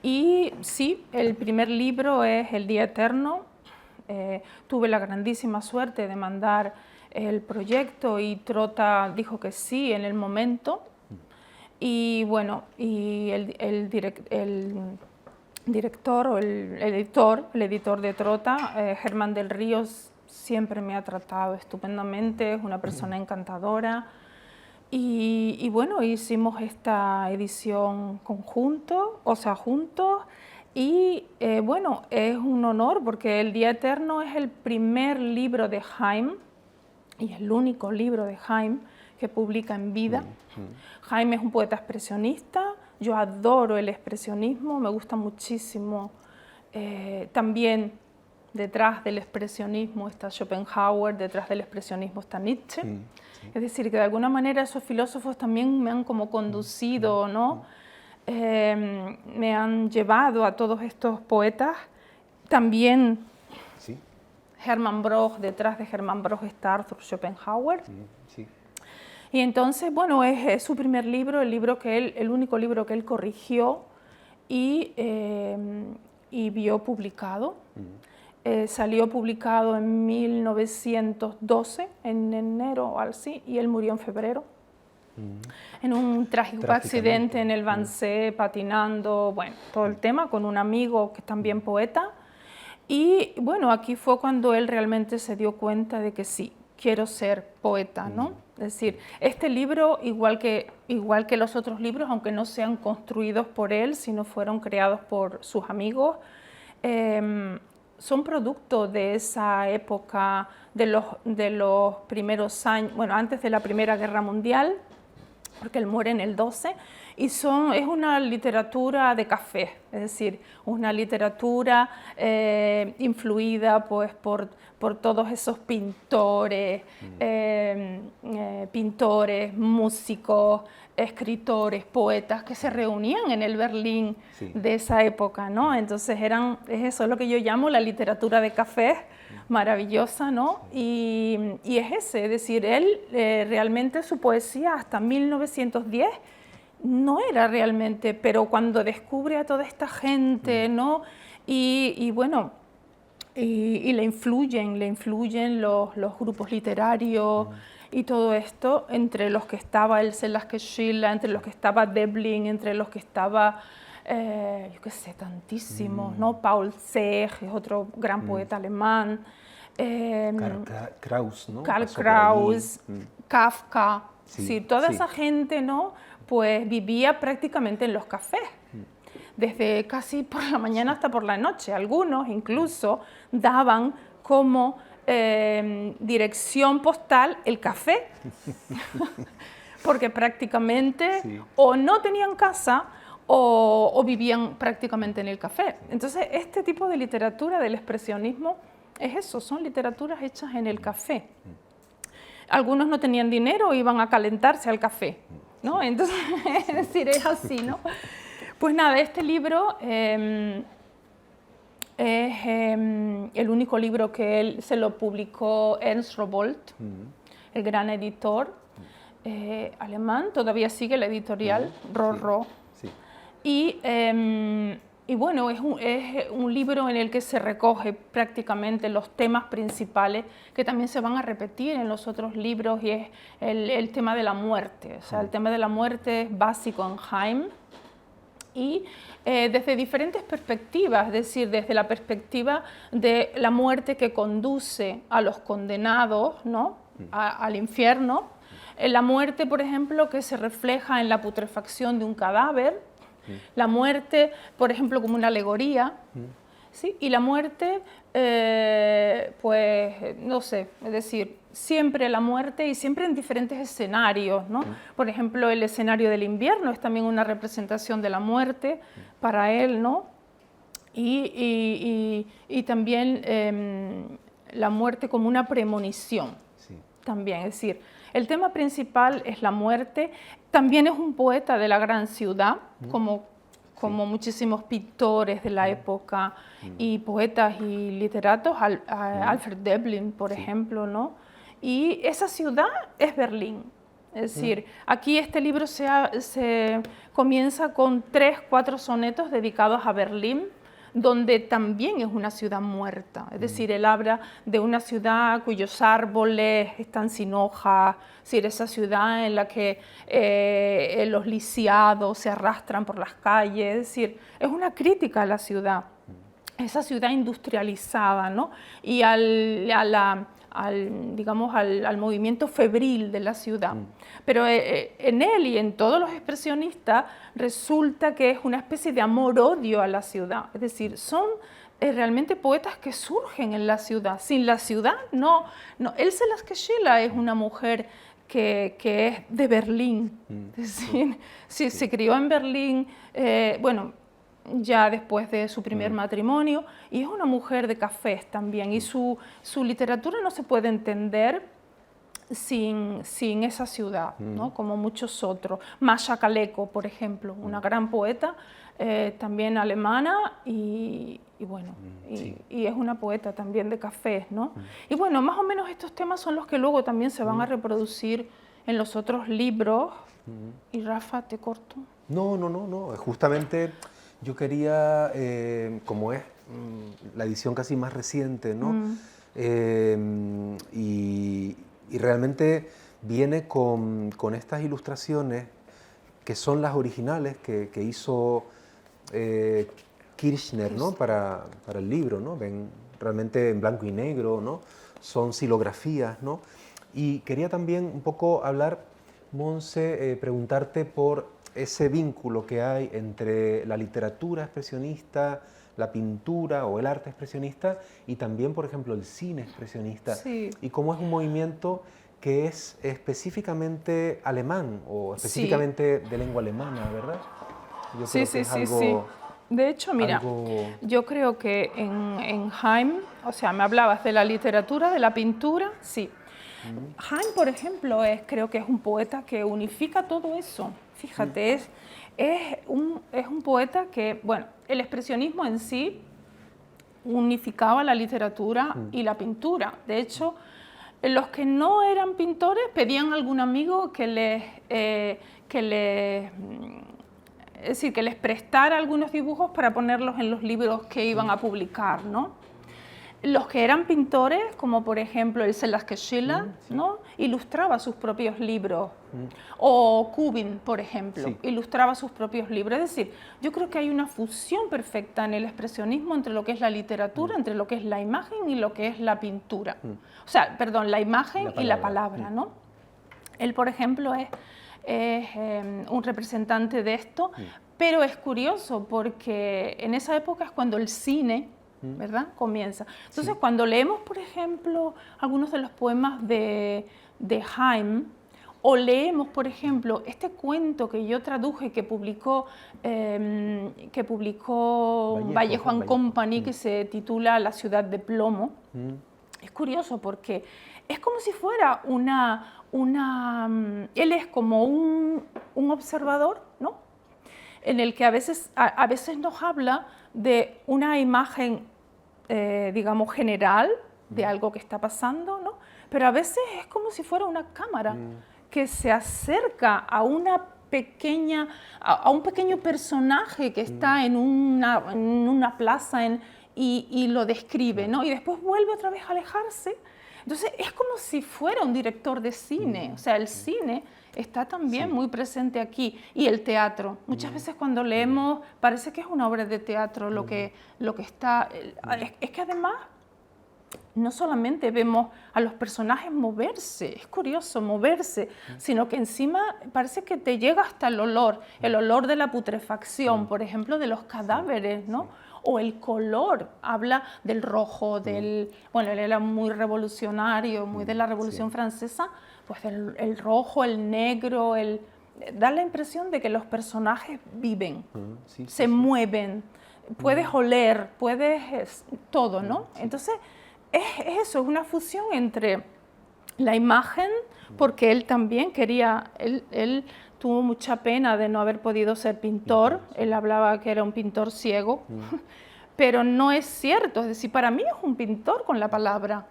Y sí, el primer libro es El Día Eterno. Tuve la grandísima suerte de mandar el proyecto y Trota dijo que sí en el momento. Y bueno, y el director o el editor de Trota, Germán del Río, siempre me ha tratado estupendamente, es una persona encantadora. Y bueno, hicimos esta edición juntos. Y bueno, es un honor porque El Día Eterno es el primer libro de Jaime y el único libro de Jaime que publica en vida. Jaime es un poeta expresionista, yo adoro el expresionismo, me gusta muchísimo. También detrás del expresionismo está Schopenhauer, detrás del expresionismo está Nietzsche. Es decir, que de alguna manera esos filósofos también me han como conducido, ¿no? Me han llevado a todos estos poetas. También Hermann Broch, detrás de Hermann Broch está Arthur Schopenhauer. Y entonces, bueno, es su primer libro, el único libro que él corrigió y vio publicado. Salió publicado en 1912, en enero o así, y él murió en febrero. En un trágico accidente en el Wannsee, patinando, bueno, todo el tema, con un amigo que es también poeta. Y bueno, aquí fue cuando él realmente se dio cuenta de que sí, quiero ser poeta, ¿no? Es decir, este libro, igual que los otros libros, aunque no sean construidos por él, sino fueron creados por sus amigos, son producto de esa época, de los primeros años, bueno, antes de la Primera Guerra Mundial, porque él muere en el 12, y es una literatura de café, es decir, una literatura influida pues, por todos esos pintores, músicos, escritores, poetas que se reunían en el Berlín de esa época, ¿no? Entonces es lo que yo llamo la literatura de café, maravillosa, ¿no? Y es decir, él realmente su poesía hasta 1910 no era realmente, pero cuando descubre a toda esta gente, ¿no? Y bueno, y le influyen los grupos literarios y todo esto, entre los que estaba el Selassie Schiller, entre los que estaba Deblin, entre los que estaba, yo qué sé, tantísimos, ¿no? Paul Seg es otro gran poeta alemán. Karl Kraus, ¿no? Karl Kraus, Kafka, sí, toda esa gente, ¿no? Pues vivía prácticamente en los cafés, desde casi por la mañana hasta por la noche. Algunos incluso daban como dirección postal el café, porque prácticamente o no tenían casa o vivían prácticamente en el café. Entonces, este tipo de literatura del expresionismo es eso, son literaturas hechas en el café. Algunos no tenían dinero, iban a calentarse al café, ¿no? Entonces, es decir, es así, ¿no? Pues nada, este libro es el único libro que se lo publicó Ernst Rowohlt, el gran editor alemán, todavía sigue la editorial Rorro. Y bueno, es un libro en el que se recoge prácticamente los temas principales que también se van a repetir en los otros libros, y es el tema de la muerte. O sea, el tema de la muerte es básico en Jaime, y desde diferentes perspectivas, es decir, desde la perspectiva de la muerte que conduce a los condenados, ¿no? Al infierno, la muerte, por ejemplo, que se refleja en la putrefacción de un cadáver, la muerte, por ejemplo, como una alegoría, ¿sí? Y la muerte, pues, no sé, es decir, siempre la muerte y siempre en diferentes escenarios, ¿no? Por ejemplo, el escenario del invierno es también una representación de la muerte para él, ¿no? Y también la muerte como una premonición, también, es decir, el tema principal es la muerte. También es un poeta de la gran ciudad, como muchísimos pintores de la época y poetas y literatos, Alfred Deblin, por ejemplo, ¿no? Y esa ciudad es Berlín. Es decir, aquí este libro se comienza con 3, 4 sonetos dedicados a Berlín, donde también es una ciudad muerta. Es decir, él habla de una ciudad cuyos árboles están sin hojas, es decir, esa ciudad en la que los lisiados se arrastran por las calles. Es decir, es una crítica a la ciudad, esa ciudad industrializada, ¿no? Y digamos, al movimiento febril de la ciudad. Pero en él y en todos los expresionistas resulta que es una especie de amor-odio a la ciudad. Es decir, son realmente poetas que surgen en la ciudad. Sin la ciudad, no. Else Lasker-Schiller es una mujer que es de Berlín. Es decir, se crió en Berlín, bueno, ya después de su primer matrimonio, y es una mujer de cafés también, y su literatura no se puede entender sin esa ciudad, ¿no? Como muchos otros. Masha Kaleko, por ejemplo, una gran poeta, también alemana, y bueno, y es una poeta también de cafés, ¿no? Y bueno, más o menos estos temas son los que luego también se van a reproducir en los otros libros. Y Rafa, ¿te corto? No, justamente yo quería, como es la edición casi más reciente, ¿no? Y realmente viene con estas ilustraciones que son las originales que hizo Kirchner, ¿no? Para el libro, ¿no? Ven realmente en blanco y negro, ¿no? Son silografías, ¿no? Y quería también un poco hablar, Monse, preguntarte por ese vínculo que hay entre la literatura expresionista, la pintura o el arte expresionista y también, por ejemplo, el cine expresionista. Sí. Y cómo es un movimiento que es específicamente alemán o específicamente de lengua alemana, ¿verdad? Yo creo que es algo, De hecho, mira, yo creo que en Heim, o sea, me hablabas de la literatura, de la pintura, sí. Heim, por ejemplo, creo que es un poeta que unifica todo eso. Fíjate, es un poeta que, bueno, el expresionismo en sí unificaba la literatura y la pintura. De hecho, los que no eran pintores pedían a algún amigo que les prestara algunos dibujos para ponerlos en los libros que iban a publicar, ¿no? Los que eran pintores, como por ejemplo Else Lasker-Schiller, ¿no? Ilustraba sus propios libros. O Kubin, por ejemplo, ilustraba sus propios libros. Es decir, yo creo que hay una fusión perfecta en el expresionismo entre lo que es la literatura, entre lo que es la imagen y lo que es la pintura. O sea, perdón, la imagen y la palabra, ¿no? Él, por ejemplo, es un representante de esto, pero es curioso porque en esa época es cuando el cine, ¿verdad?, comienza. Entonces, cuando leemos, por ejemplo, algunos de los poemas de Heim, o leemos, por ejemplo, este cuento que yo traduje, que publicó Vallejo and Company, que se titula La ciudad de plomo, es curioso porque es como si fuera él es como un observador, ¿no?, en el que a veces nos habla de una imagen, digamos, general de algo que está pasando, ¿no? Pero a veces es como si fuera una cámara que se acerca a un pequeño personaje que está en una plaza y lo describe, ¿no? Y después vuelve otra vez a alejarse. Entonces es como si fuera un director de cine. O sea, el cine está también muy presente aquí. Y el teatro. Muchas veces cuando leemos parece que es una obra de teatro lo que está. Es que además no solamente vemos a los personajes moverse, es curioso moverse, sino que encima parece que te llega hasta el olor de la putrefacción, por ejemplo, de los cadáveres, ¿no? O el color, habla del rojo, bueno, él era muy revolucionario, muy de la Revolución Francesa, pues el rojo, el negro, da la impresión de que los personajes viven, se mueven, puedes oler, puedes todo, ¿no? Entonces, es eso, es una fusión entre la imagen, porque él también quería, él tuvo mucha pena de no haber podido ser pintor, él hablaba que era un pintor ciego, pero no es cierto, es decir, para mí es un pintor con la palabra.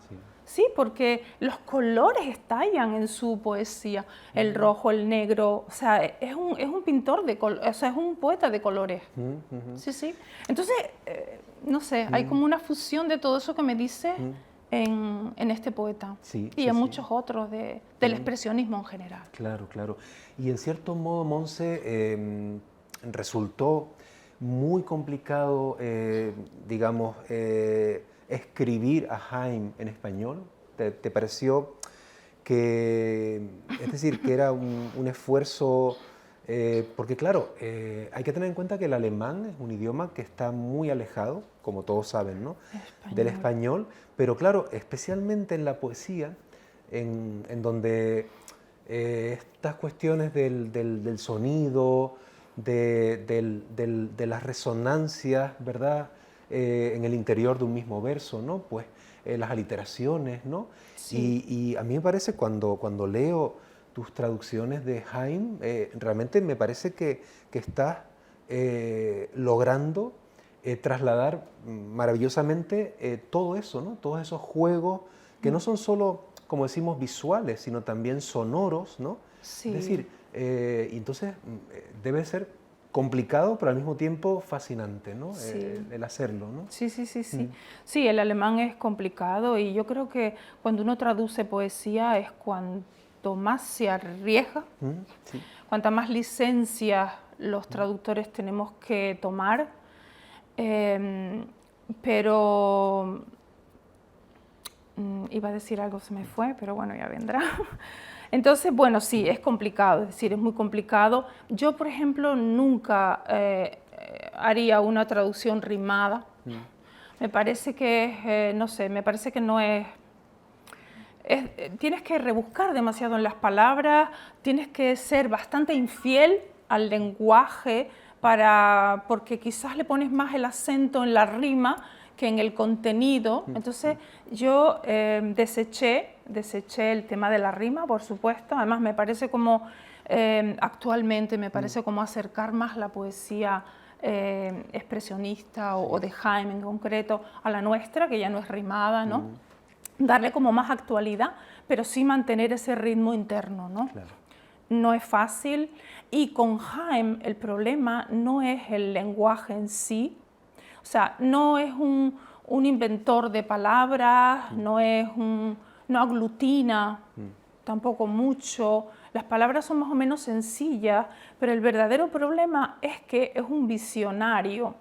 Sí, porque los colores estallan en su poesía, el rojo, el negro, o sea, es un pintor de colores, o sea, es un poeta de colores. Sí, sí. Entonces, no sé, hay como una fusión de todo eso que me dice en este poeta Sí, y sí, en sí. muchos otros del expresionismo en general. Claro, claro. Y en cierto modo, Monse, resultó muy complicado, digamos, escribir a Haim en español. ¿Te pareció que, es decir, que era un esfuerzo, porque claro, hay que tener en cuenta que el alemán es un idioma que está muy alejado, como todos saben, ¿no? Del español, pero claro, especialmente en la poesía, en donde estas cuestiones del sonido, de las resonancias, ¿verdad? En el interior de un mismo verso, ¿no? Pues las aliteraciones, ¿no? Sí. Y a mí me parece cuando leo tus traducciones de Haim, realmente me parece que estás logrando trasladar maravillosamente todo eso, ¿no? Todos esos juegos que no son solo, como decimos, visuales, sino también sonoros, ¿no? Sí. Es decir, y entonces debe ser complicado, pero al mismo tiempo fascinante, ¿no? Sí. El hacerlo, ¿no? Sí, sí, sí, sí. Sí, el alemán es complicado y yo creo que cuando uno traduce poesía es cuanto más se arriesga, Sí. cuanta más licencias los traductores tenemos que tomar, pero iba a decir algo, se me fue, pero bueno, ya vendrá. Entonces, bueno, sí, es complicado, es decir, es muy complicado. Yo, por ejemplo, nunca haría una traducción rimada. Me parece que, no sé, me parece que no es... tienes que rebuscar demasiado en las palabras, tienes que ser bastante infiel al lenguaje porque quizás le pones más el acento en la rima que en el contenido. Entonces yo deseché el tema de la rima, por supuesto. Además me parece como, actualmente me parece como acercar más la poesía expresionista o de Jaime en concreto a la nuestra, que ya no es rimada, ¿no? Darle como más actualidad, pero sí mantener ese ritmo interno, ¿no? Claro. No es fácil y con Haim el problema no es el lenguaje en sí, o sea, no es un inventor de palabras, no aglutina tampoco mucho, las palabras son más o menos sencillas, pero el verdadero problema es que es un visionario,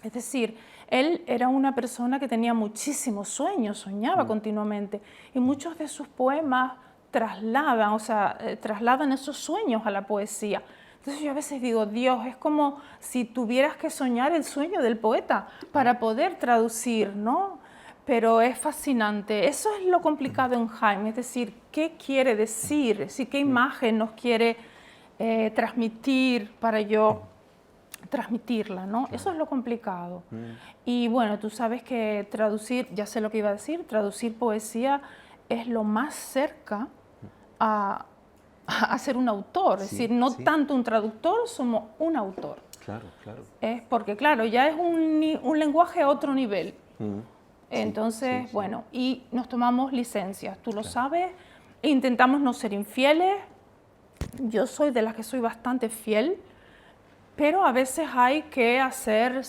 es decir, él era una persona que tenía muchísimos sueños, soñaba continuamente y muchos de sus poemas trasladan esos sueños a la poesía. Entonces yo a veces digo, Dios, es como si tuvieras que soñar el sueño del poeta para poder traducir, ¿no? Pero es fascinante. Eso es lo complicado en Jaime, es decir, ¿qué quiere decir? ¿Qué imagen nos quiere transmitir para yo transmitirla, ¿no? Claro. Eso es lo complicado. Y bueno, tú sabes que traducir, ya sé lo que iba a decir, traducir poesía es lo más cerca a ser un autor, es decir, no tanto un traductor, somos un autor. Claro, claro. Es porque, claro, ya es un lenguaje a otro nivel. Entonces, bueno, y nos tomamos licencias, tú lo sabes, intentamos no ser infieles, yo soy de las que soy bastante fiel, pero a veces hay que hacer,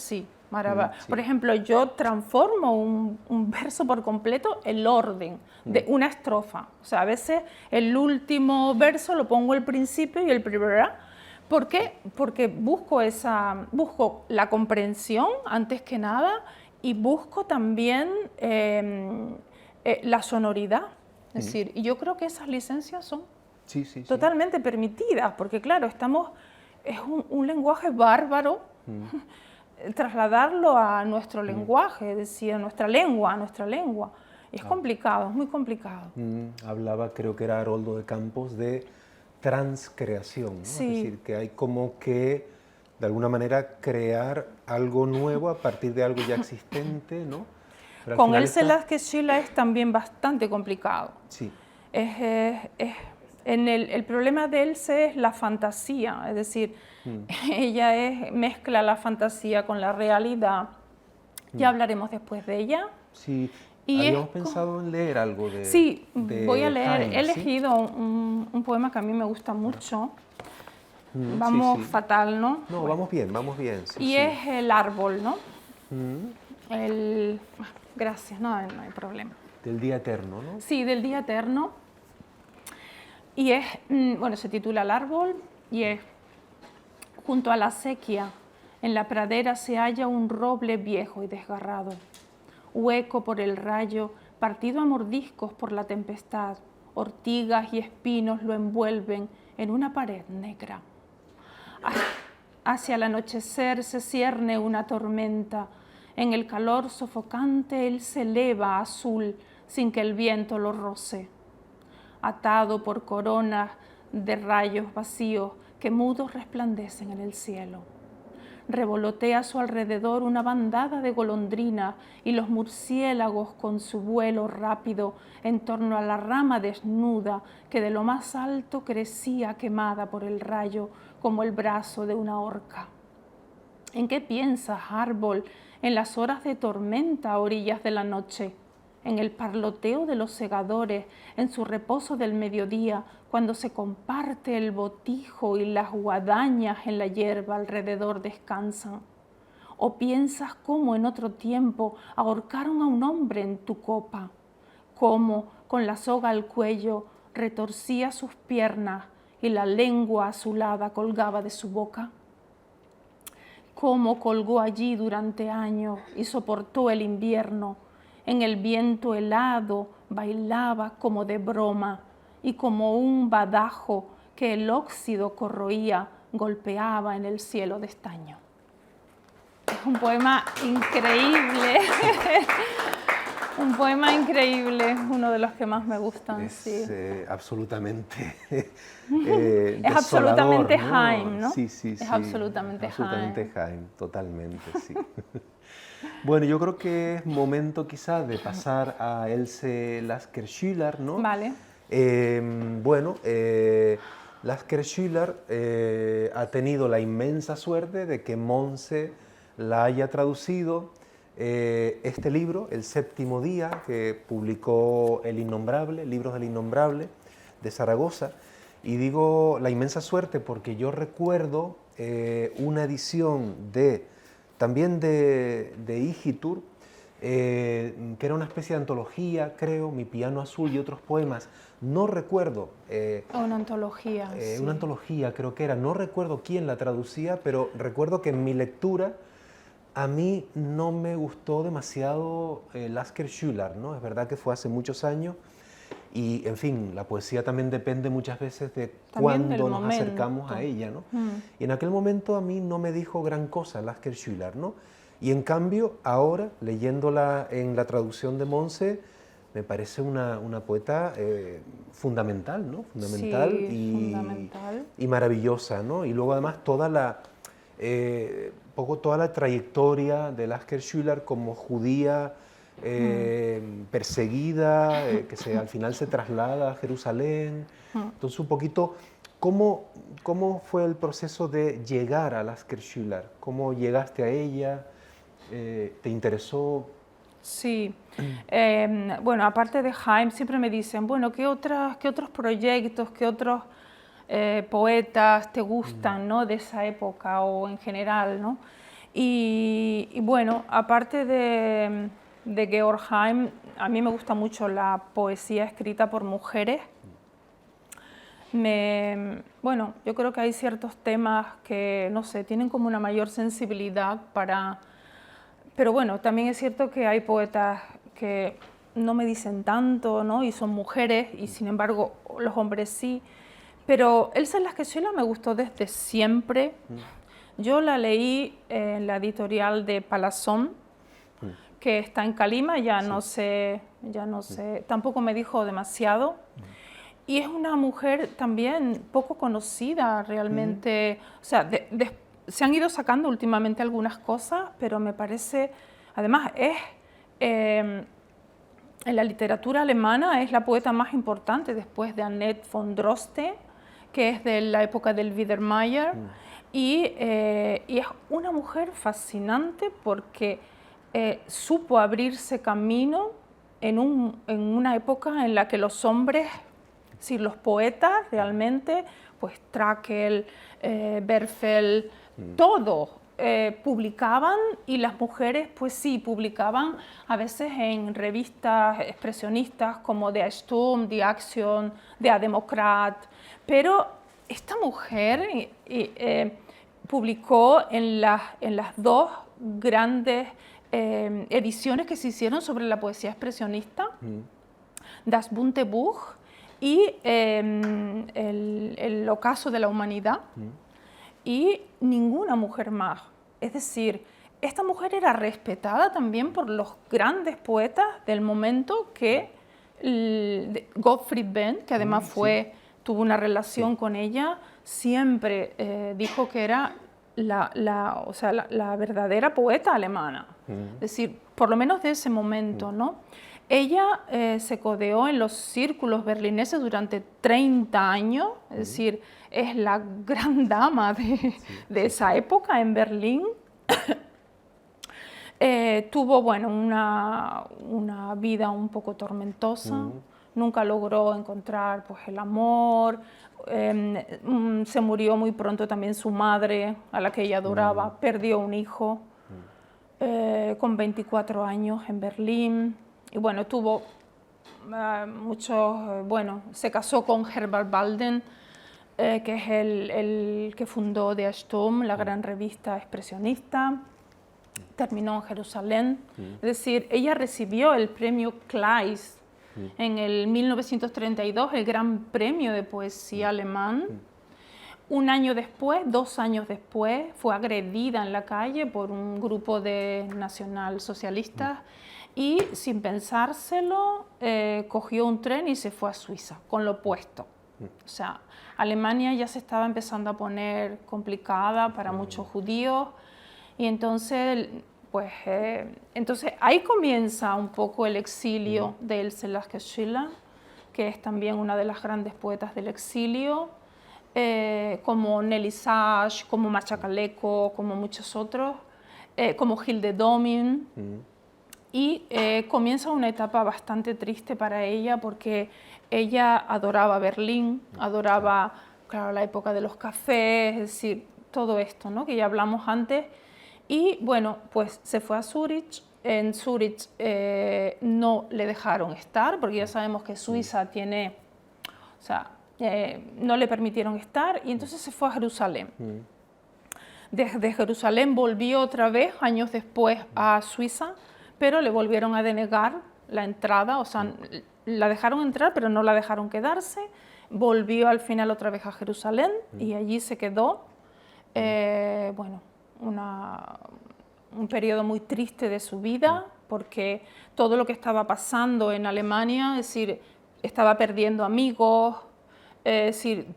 por ejemplo, yo transformo un verso por completo, el orden de una estrofa. O sea, a veces el último verso lo pongo al principio y el primero. ¿Por qué? Porque busco la comprensión antes que nada y busco también la sonoridad. Es decir, y yo creo que esas licencias son totalmente permitidas, porque claro, es un lenguaje bárbaro, trasladarlo a nuestro lenguaje, es decir, a nuestra lengua. Es complicado, es muy complicado. Hablaba, creo que era Haroldo de Campos, de transcreación, ¿no? Sí. Es decir, que hay como que, de alguna manera, crear algo nuevo a partir de algo ya existente, ¿no? Pero con Else Vázquez Schylla es también bastante complicado. Sí. El problema de Else es la fantasía, es decir, ella mezcla la fantasía con la realidad. Ya hablaremos después de ella. Sí, Y Habíamos pensado en leer algo sí, de voy a leer. Jaime, He ¿sí? elegido un poema que a mí me gusta mucho. Sí, Vamos sí. fatal, ¿no? No, Bueno, vamos bien, sí, y sí. es el árbol, ¿no? Mm, El, gracias, no hay problema. Del día eterno, ¿no? Sí, del día eterno. Y es, bueno, se titula El árbol y es: junto a la acequia, en la pradera se halla un roble viejo y desgarrado, hueco por el rayo, partido a mordiscos por la tempestad. Ortigas y espinos lo envuelven en una pared negra. Hacia el anochecer se cierne una tormenta. En el calor sofocante él se eleva azul sin que el viento lo roce. Atado por coronas de rayos vacíos que mudos resplandecen en el cielo. Revolotea a su alrededor una bandada de golondrinas y los murciélagos con su vuelo rápido en torno a la rama desnuda que de lo más alto crecía quemada por el rayo como el brazo de una orca. ¿En qué piensas, árbol, en las horas de tormenta a orillas de la noche? En el parloteo de los segadores, en su reposo del mediodía, cuando se comparte el botijo y las guadañas en la hierba alrededor descansan. ¿O piensas cómo en otro tiempo ahorcaron a un hombre en tu copa? Cómo, con la soga al cuello, retorcía sus piernas y la lengua azulada colgaba de su boca. Cómo colgó allí durante años y soportó el invierno. En el viento helado bailaba como de broma y como un badajo que el óxido corroía golpeaba en el cielo de estaño. Es un poema increíble. Un poema increíble, uno de los que más me gustan. Es sí. Absolutamente Es desolador, absolutamente ¿no? Jaime, ¿no? Sí, sí, Es sí. absolutamente Jaime, totalmente, sí. Bueno, yo creo que es momento quizás de pasar a Else Lasker-Schüler, ¿no? Vale. Bueno, Lasker-Schüler ha tenido la inmensa suerte de que Montse la haya traducido. Este libro, El séptimo día, que publicó El Innombrable, Libros del Innombrable, de Zaragoza. Y digo la inmensa suerte porque yo recuerdo una edición también de Igitur, que era una especie de antología, creo, Mi piano azul y otros poemas. No recuerdo. Una antología. Sí. Una antología creo que era, no recuerdo quién la traducía, pero recuerdo que en mi lectura a mí no me gustó demasiado Lasker-Schüler, ¿no? Es verdad que fue hace muchos años y, en fin, la poesía también depende muchas veces de cuándo nos acercamos a ella, ¿no? Y en aquel momento a mí no me dijo gran cosa Lasker-Schüler, ¿no? Y en cambio, ahora, leyéndola en la traducción de Montse, me parece una poeta fundamental, ¿no? Fundamental, sí, fundamental y maravillosa, ¿no? Y luego además toda la trayectoria de Lasker-Schüler como judía perseguida, que al final se traslada a Jerusalén. Entonces, un poquito, ¿cómo fue el proceso de llegar a Lasker-Schüler? ¿Cómo llegaste a ella? ¿Te interesó? Sí. Bueno, aparte de Jaime, siempre me dicen, bueno, ¿qué otros proyectos, qué otros poetas te gustan, ¿no? De esa época o en general, ¿no? Y bueno, aparte de Georg Heim, a mí me gusta mucho la poesía escrita por mujeres. Bueno, yo creo que hay ciertos temas que, no sé, tienen como una mayor sensibilidad para... Pero bueno, también es cierto que hay poetas que no me dicen tanto, ¿no? Y son mujeres, y sin embargo los hombres sí. Pero Else Lasker-Schüler me gustó desde siempre. Yo la leí en la editorial de Palazón, que está en Calima, ya no sé, tampoco me dijo demasiado. Y es una mujer también poco conocida realmente. O sea, se han ido sacando últimamente algunas cosas, pero me parece, además en la literatura alemana es la poeta más importante después de Annette von Droste, que es de la época del Biedermeier, y es una mujer fascinante porque supo abrirse camino en una época en la que los hombres, si los poetas realmente, pues Trakl, Berfel, todos publicaban, y las mujeres pues sí, publicaban a veces en revistas expresionistas como Die Sturm, Die Action, Der Demokrat, pero esta mujer publicó en las dos grandes ediciones que se hicieron sobre la poesía expresionista, Das Bunte Buch y el ocaso de la humanidad, y ninguna mujer más. Es decir, esta mujer era respetada también por los grandes poetas del momento, que Gottfried Benn, que además tuvo una relación con ella, siempre dijo que era la verdadera poeta alemana. Es decir, por lo menos de ese momento, ¿no? Ella se codeó en los círculos berlineses durante 30 años, es decir, es la gran dama de esa época en Berlín. Tuvo, bueno, una vida un poco tormentosa, nunca logró encontrar pues, el amor, se murió muy pronto también su madre, a la que ella adoraba, perdió un hijo con 24 años en Berlín, y bueno, tuvo se casó con Herbert Walden, que es el que fundó Die Sturm, la gran revista expresionista. Terminó en Jerusalén, es decir, ella recibió el premio Kleist en el 1932, el gran premio de poesía alemán. Un año después, 2 años después, fue agredida en la calle por un grupo de nacionalsocialistas y, sin pensárselo, cogió un tren y se fue a Suiza, con lo opuesto. O sea, Alemania ya se estaba empezando a poner complicada para muchos judíos, y entonces, pues, entonces ahí comienza un poco el exilio de Else Lasker-Schiller, que es también una de las grandes poetas del exilio, como Nelly Sachs, como Masha Kaleko, como muchos otros, como Hilde Domin. Y comienza una etapa bastante triste para ella, porque ella adoraba Berlín, adoraba, claro, la época de los cafés, es decir, todo esto, ¿no?, que ya hablamos antes. Y bueno, pues se fue a Zúrich. En Zúrich no le dejaron estar, porque ya sabemos que Suiza tiene, o sea, no le permitieron estar, y entonces se fue a Jerusalén. Desde Jerusalén volvió otra vez, años después, a Suiza, pero le volvieron a denegar la entrada, o sea, la dejaron entrar, pero no la dejaron quedarse. Volvió al final otra vez a Jerusalén y allí se quedó. Bueno, un periodo muy triste de su vida, porque todo lo que estaba pasando en Alemania, es decir, estaba perdiendo amigos, es decir,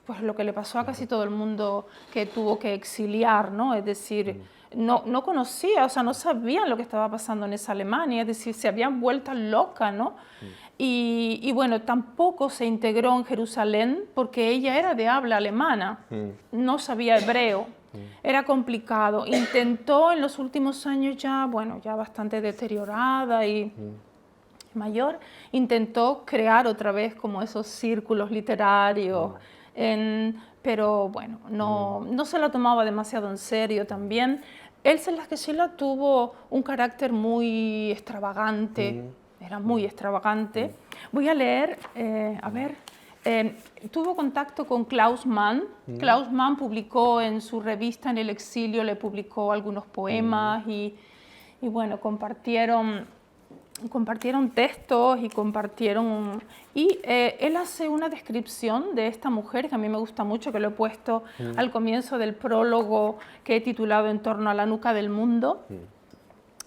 pues lo que le pasó a casi todo el mundo que tuvo que exiliar, ¿no? Es decir, no conocía, o sea, no sabían lo que estaba pasando en esa Alemania, es decir, se habían vuelto locas, ¿no? Y bueno, tampoco se integró en Jerusalén porque ella era de habla alemana, no sabía hebreo. Era complicado. Intentó en los últimos años ya, bueno, ya bastante deteriorada y mayor, intentó crear otra vez como esos círculos literarios, pero bueno, no se lo tomaba demasiado en serio también. Else Lasker-Schiller tuvo un carácter muy extravagante, era muy extravagante. Voy a leer, a ver... tuvo contacto con Klaus Mann. Klaus Mann publicó en su revista en el exilio, le publicó algunos poemas y bueno, compartieron textos y compartieron... él hace una descripción de esta mujer que a mí me gusta mucho, que lo he puesto al comienzo del prólogo que he titulado En torno a la nuca del mundo,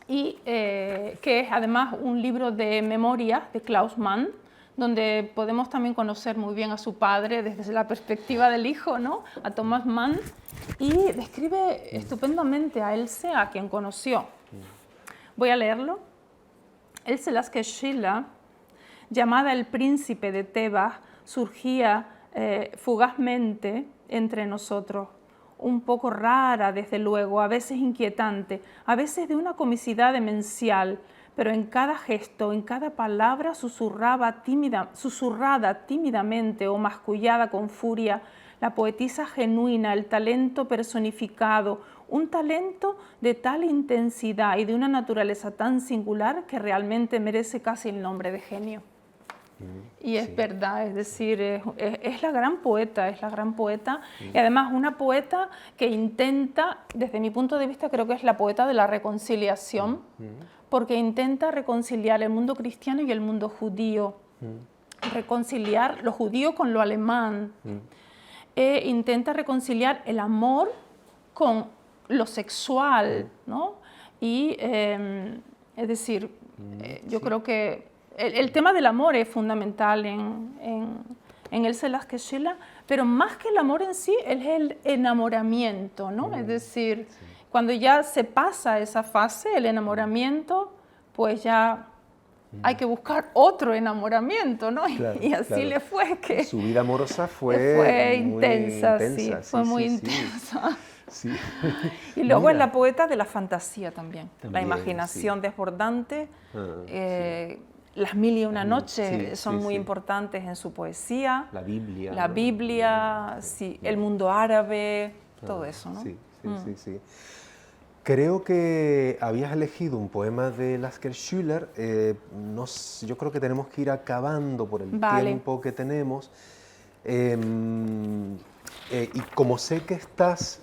y que es además un libro de memorias de Klaus Mann, donde podemos también conocer muy bien a su padre desde la perspectiva del hijo, ¿no?, a Thomas Mann, y describe estupendamente a Else, a quien conoció. Voy a leerlo. Else Lasker-Schiller, llamada el príncipe de Tebas, surgía fugazmente entre nosotros, un poco rara, desde luego, a veces inquietante, a veces de una comicidad demencial, pero en cada gesto, en cada palabra susurrada tímidamente o mascullada con furia, la poetisa genuina, el talento personificado, un talento de tal intensidad y de una naturaleza tan singular que realmente merece casi el nombre de genio. Y es verdad, es decir, es la gran poeta, y además una poeta que intenta, desde mi punto de vista, creo que es la poeta de la reconciliación, porque intenta reconciliar el mundo cristiano y el mundo judío, reconciliar lo judío con lo alemán, e intenta reconciliar el amor con lo sexual, ¿no? Y, es decir, yo creo que el tema del amor es fundamental en Else Lasker-Schüler, pero más que el amor en sí, es el enamoramiento, ¿no? Es decir, cuando ya se pasa esa fase, el enamoramiento, pues ya hay que buscar otro enamoramiento, ¿no? Claro, y así claro. le fue que... Su vida amorosa fue intensa, sí, fue muy intensa. Sí. Y luego Mira. es la poeta de la fantasía también, la También, imaginación desbordante. Sí. Las mil y una noches son muy sí. importantes en su poesía. La Biblia. La ¿no? Biblia, sí, el mundo árabe, todo eso, ¿no? Sí. Creo que habías elegido un poema de Lasker-Schüler. Yo creo que tenemos que ir acabando por el tiempo que tenemos. Y como sé que estás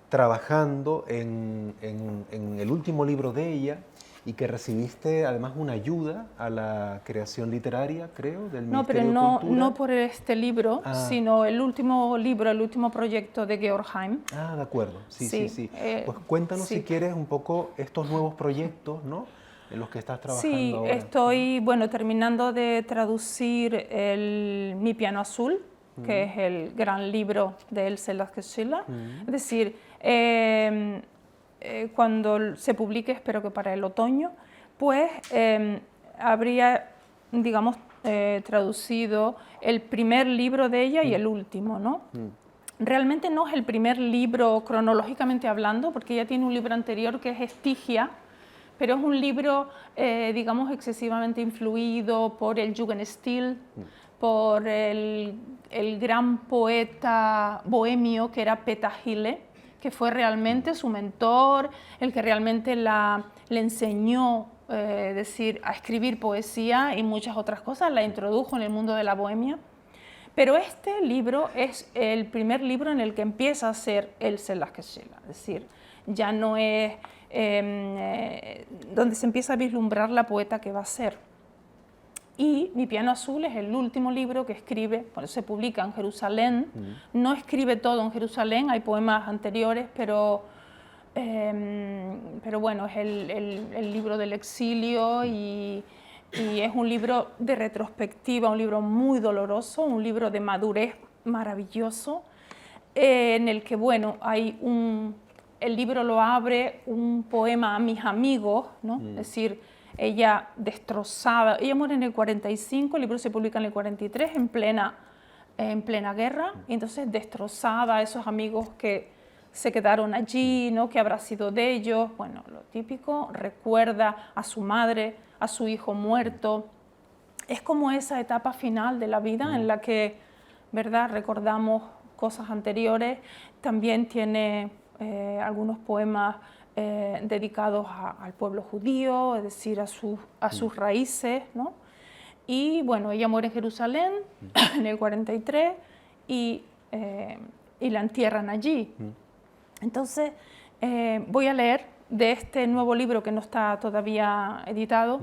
trabajando en el último libro de ella y que recibiste además una ayuda a la creación literaria, creo, del Ministerio de Cultura. No por este libro, sino el último libro, el último proyecto de Georgheim. De acuerdo, sí. Pues cuéntanos si quieres un poco estos nuevos proyectos, ¿no?, en los que estás trabajando ahora. Sí, estoy terminando de traducir Mi piano azul, que es el gran libro de Else Lasker-Schüler. Es decir, cuando se publique, espero que para el otoño, pues habría, digamos, traducido el primer libro de ella y el último, ¿no? Realmente no es el primer libro cronológicamente hablando, porque ella tiene un libro anterior que es Estigia, pero es un libro, digamos, excesivamente influido por el Jugendstil, por el gran poeta bohemio que era Peter Hille, que fue realmente su mentor, el que realmente le enseñó a escribir poesía y muchas otras cosas, la introdujo en el mundo de la bohemia. Pero este libro es el primer libro en el que empieza a ser Else Lasker-Schüler, es decir, ya no es donde se empieza a vislumbrar la poeta que va a ser. Y Mi piano azul es el último libro que escribe, se publica en Jerusalén, no escribe todo en Jerusalén, hay poemas anteriores, pero bueno, es el libro del exilio y es un libro de retrospectiva, un libro muy doloroso, un libro de madurez maravilloso, en el que, bueno, hay el libro lo abre un poema a mis amigos, ¿no? Es decir, ella destrozada, ella muere en el 45, el libro se publica en el 43, en plena guerra, y entonces destrozada, esos amigos que se quedaron allí, ¿no? ¿Qué habrá sido de ellos? Bueno, lo típico, recuerda a su madre, a su hijo muerto. Es como esa etapa final de la vida en la que, ¿verdad?, recordamos cosas anteriores. También tiene algunos poemas dedicados al pueblo judío, es decir, a sus raíces, ¿no? Y bueno, ella muere en Jerusalén en el 43 y la entierran allí. Entonces, voy a leer de este nuevo libro que no está todavía editado,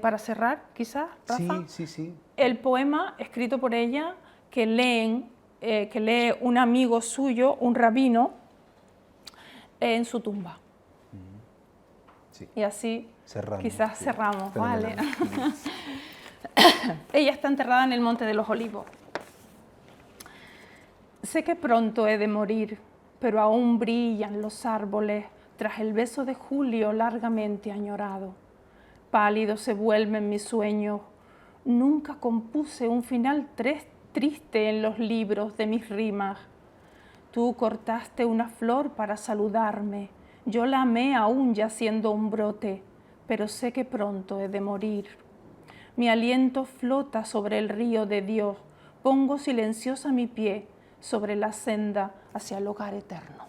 para cerrar, quizás, Rafa. Sí. El poema escrito por ella que lee un amigo suyo, un rabino, en su tumba. Sí. Y así quizás cerramos, fenomenal. ¿vale? Ella está enterrada en el Monte de los Olivos. Sé que pronto he de morir, pero aún brillan los árboles tras el beso de julio largamente añorado. Pálido se vuelven mis sueños. Nunca compuse un final triste en los libros de mis rimas. Tú cortaste una flor para saludarme, yo la amé aún ya siendo un brote. pero sé que pronto he de morir. Mi aliento flota sobre el río de Dios, pongo silenciosa mi pie sobre la senda hacia el hogar eterno.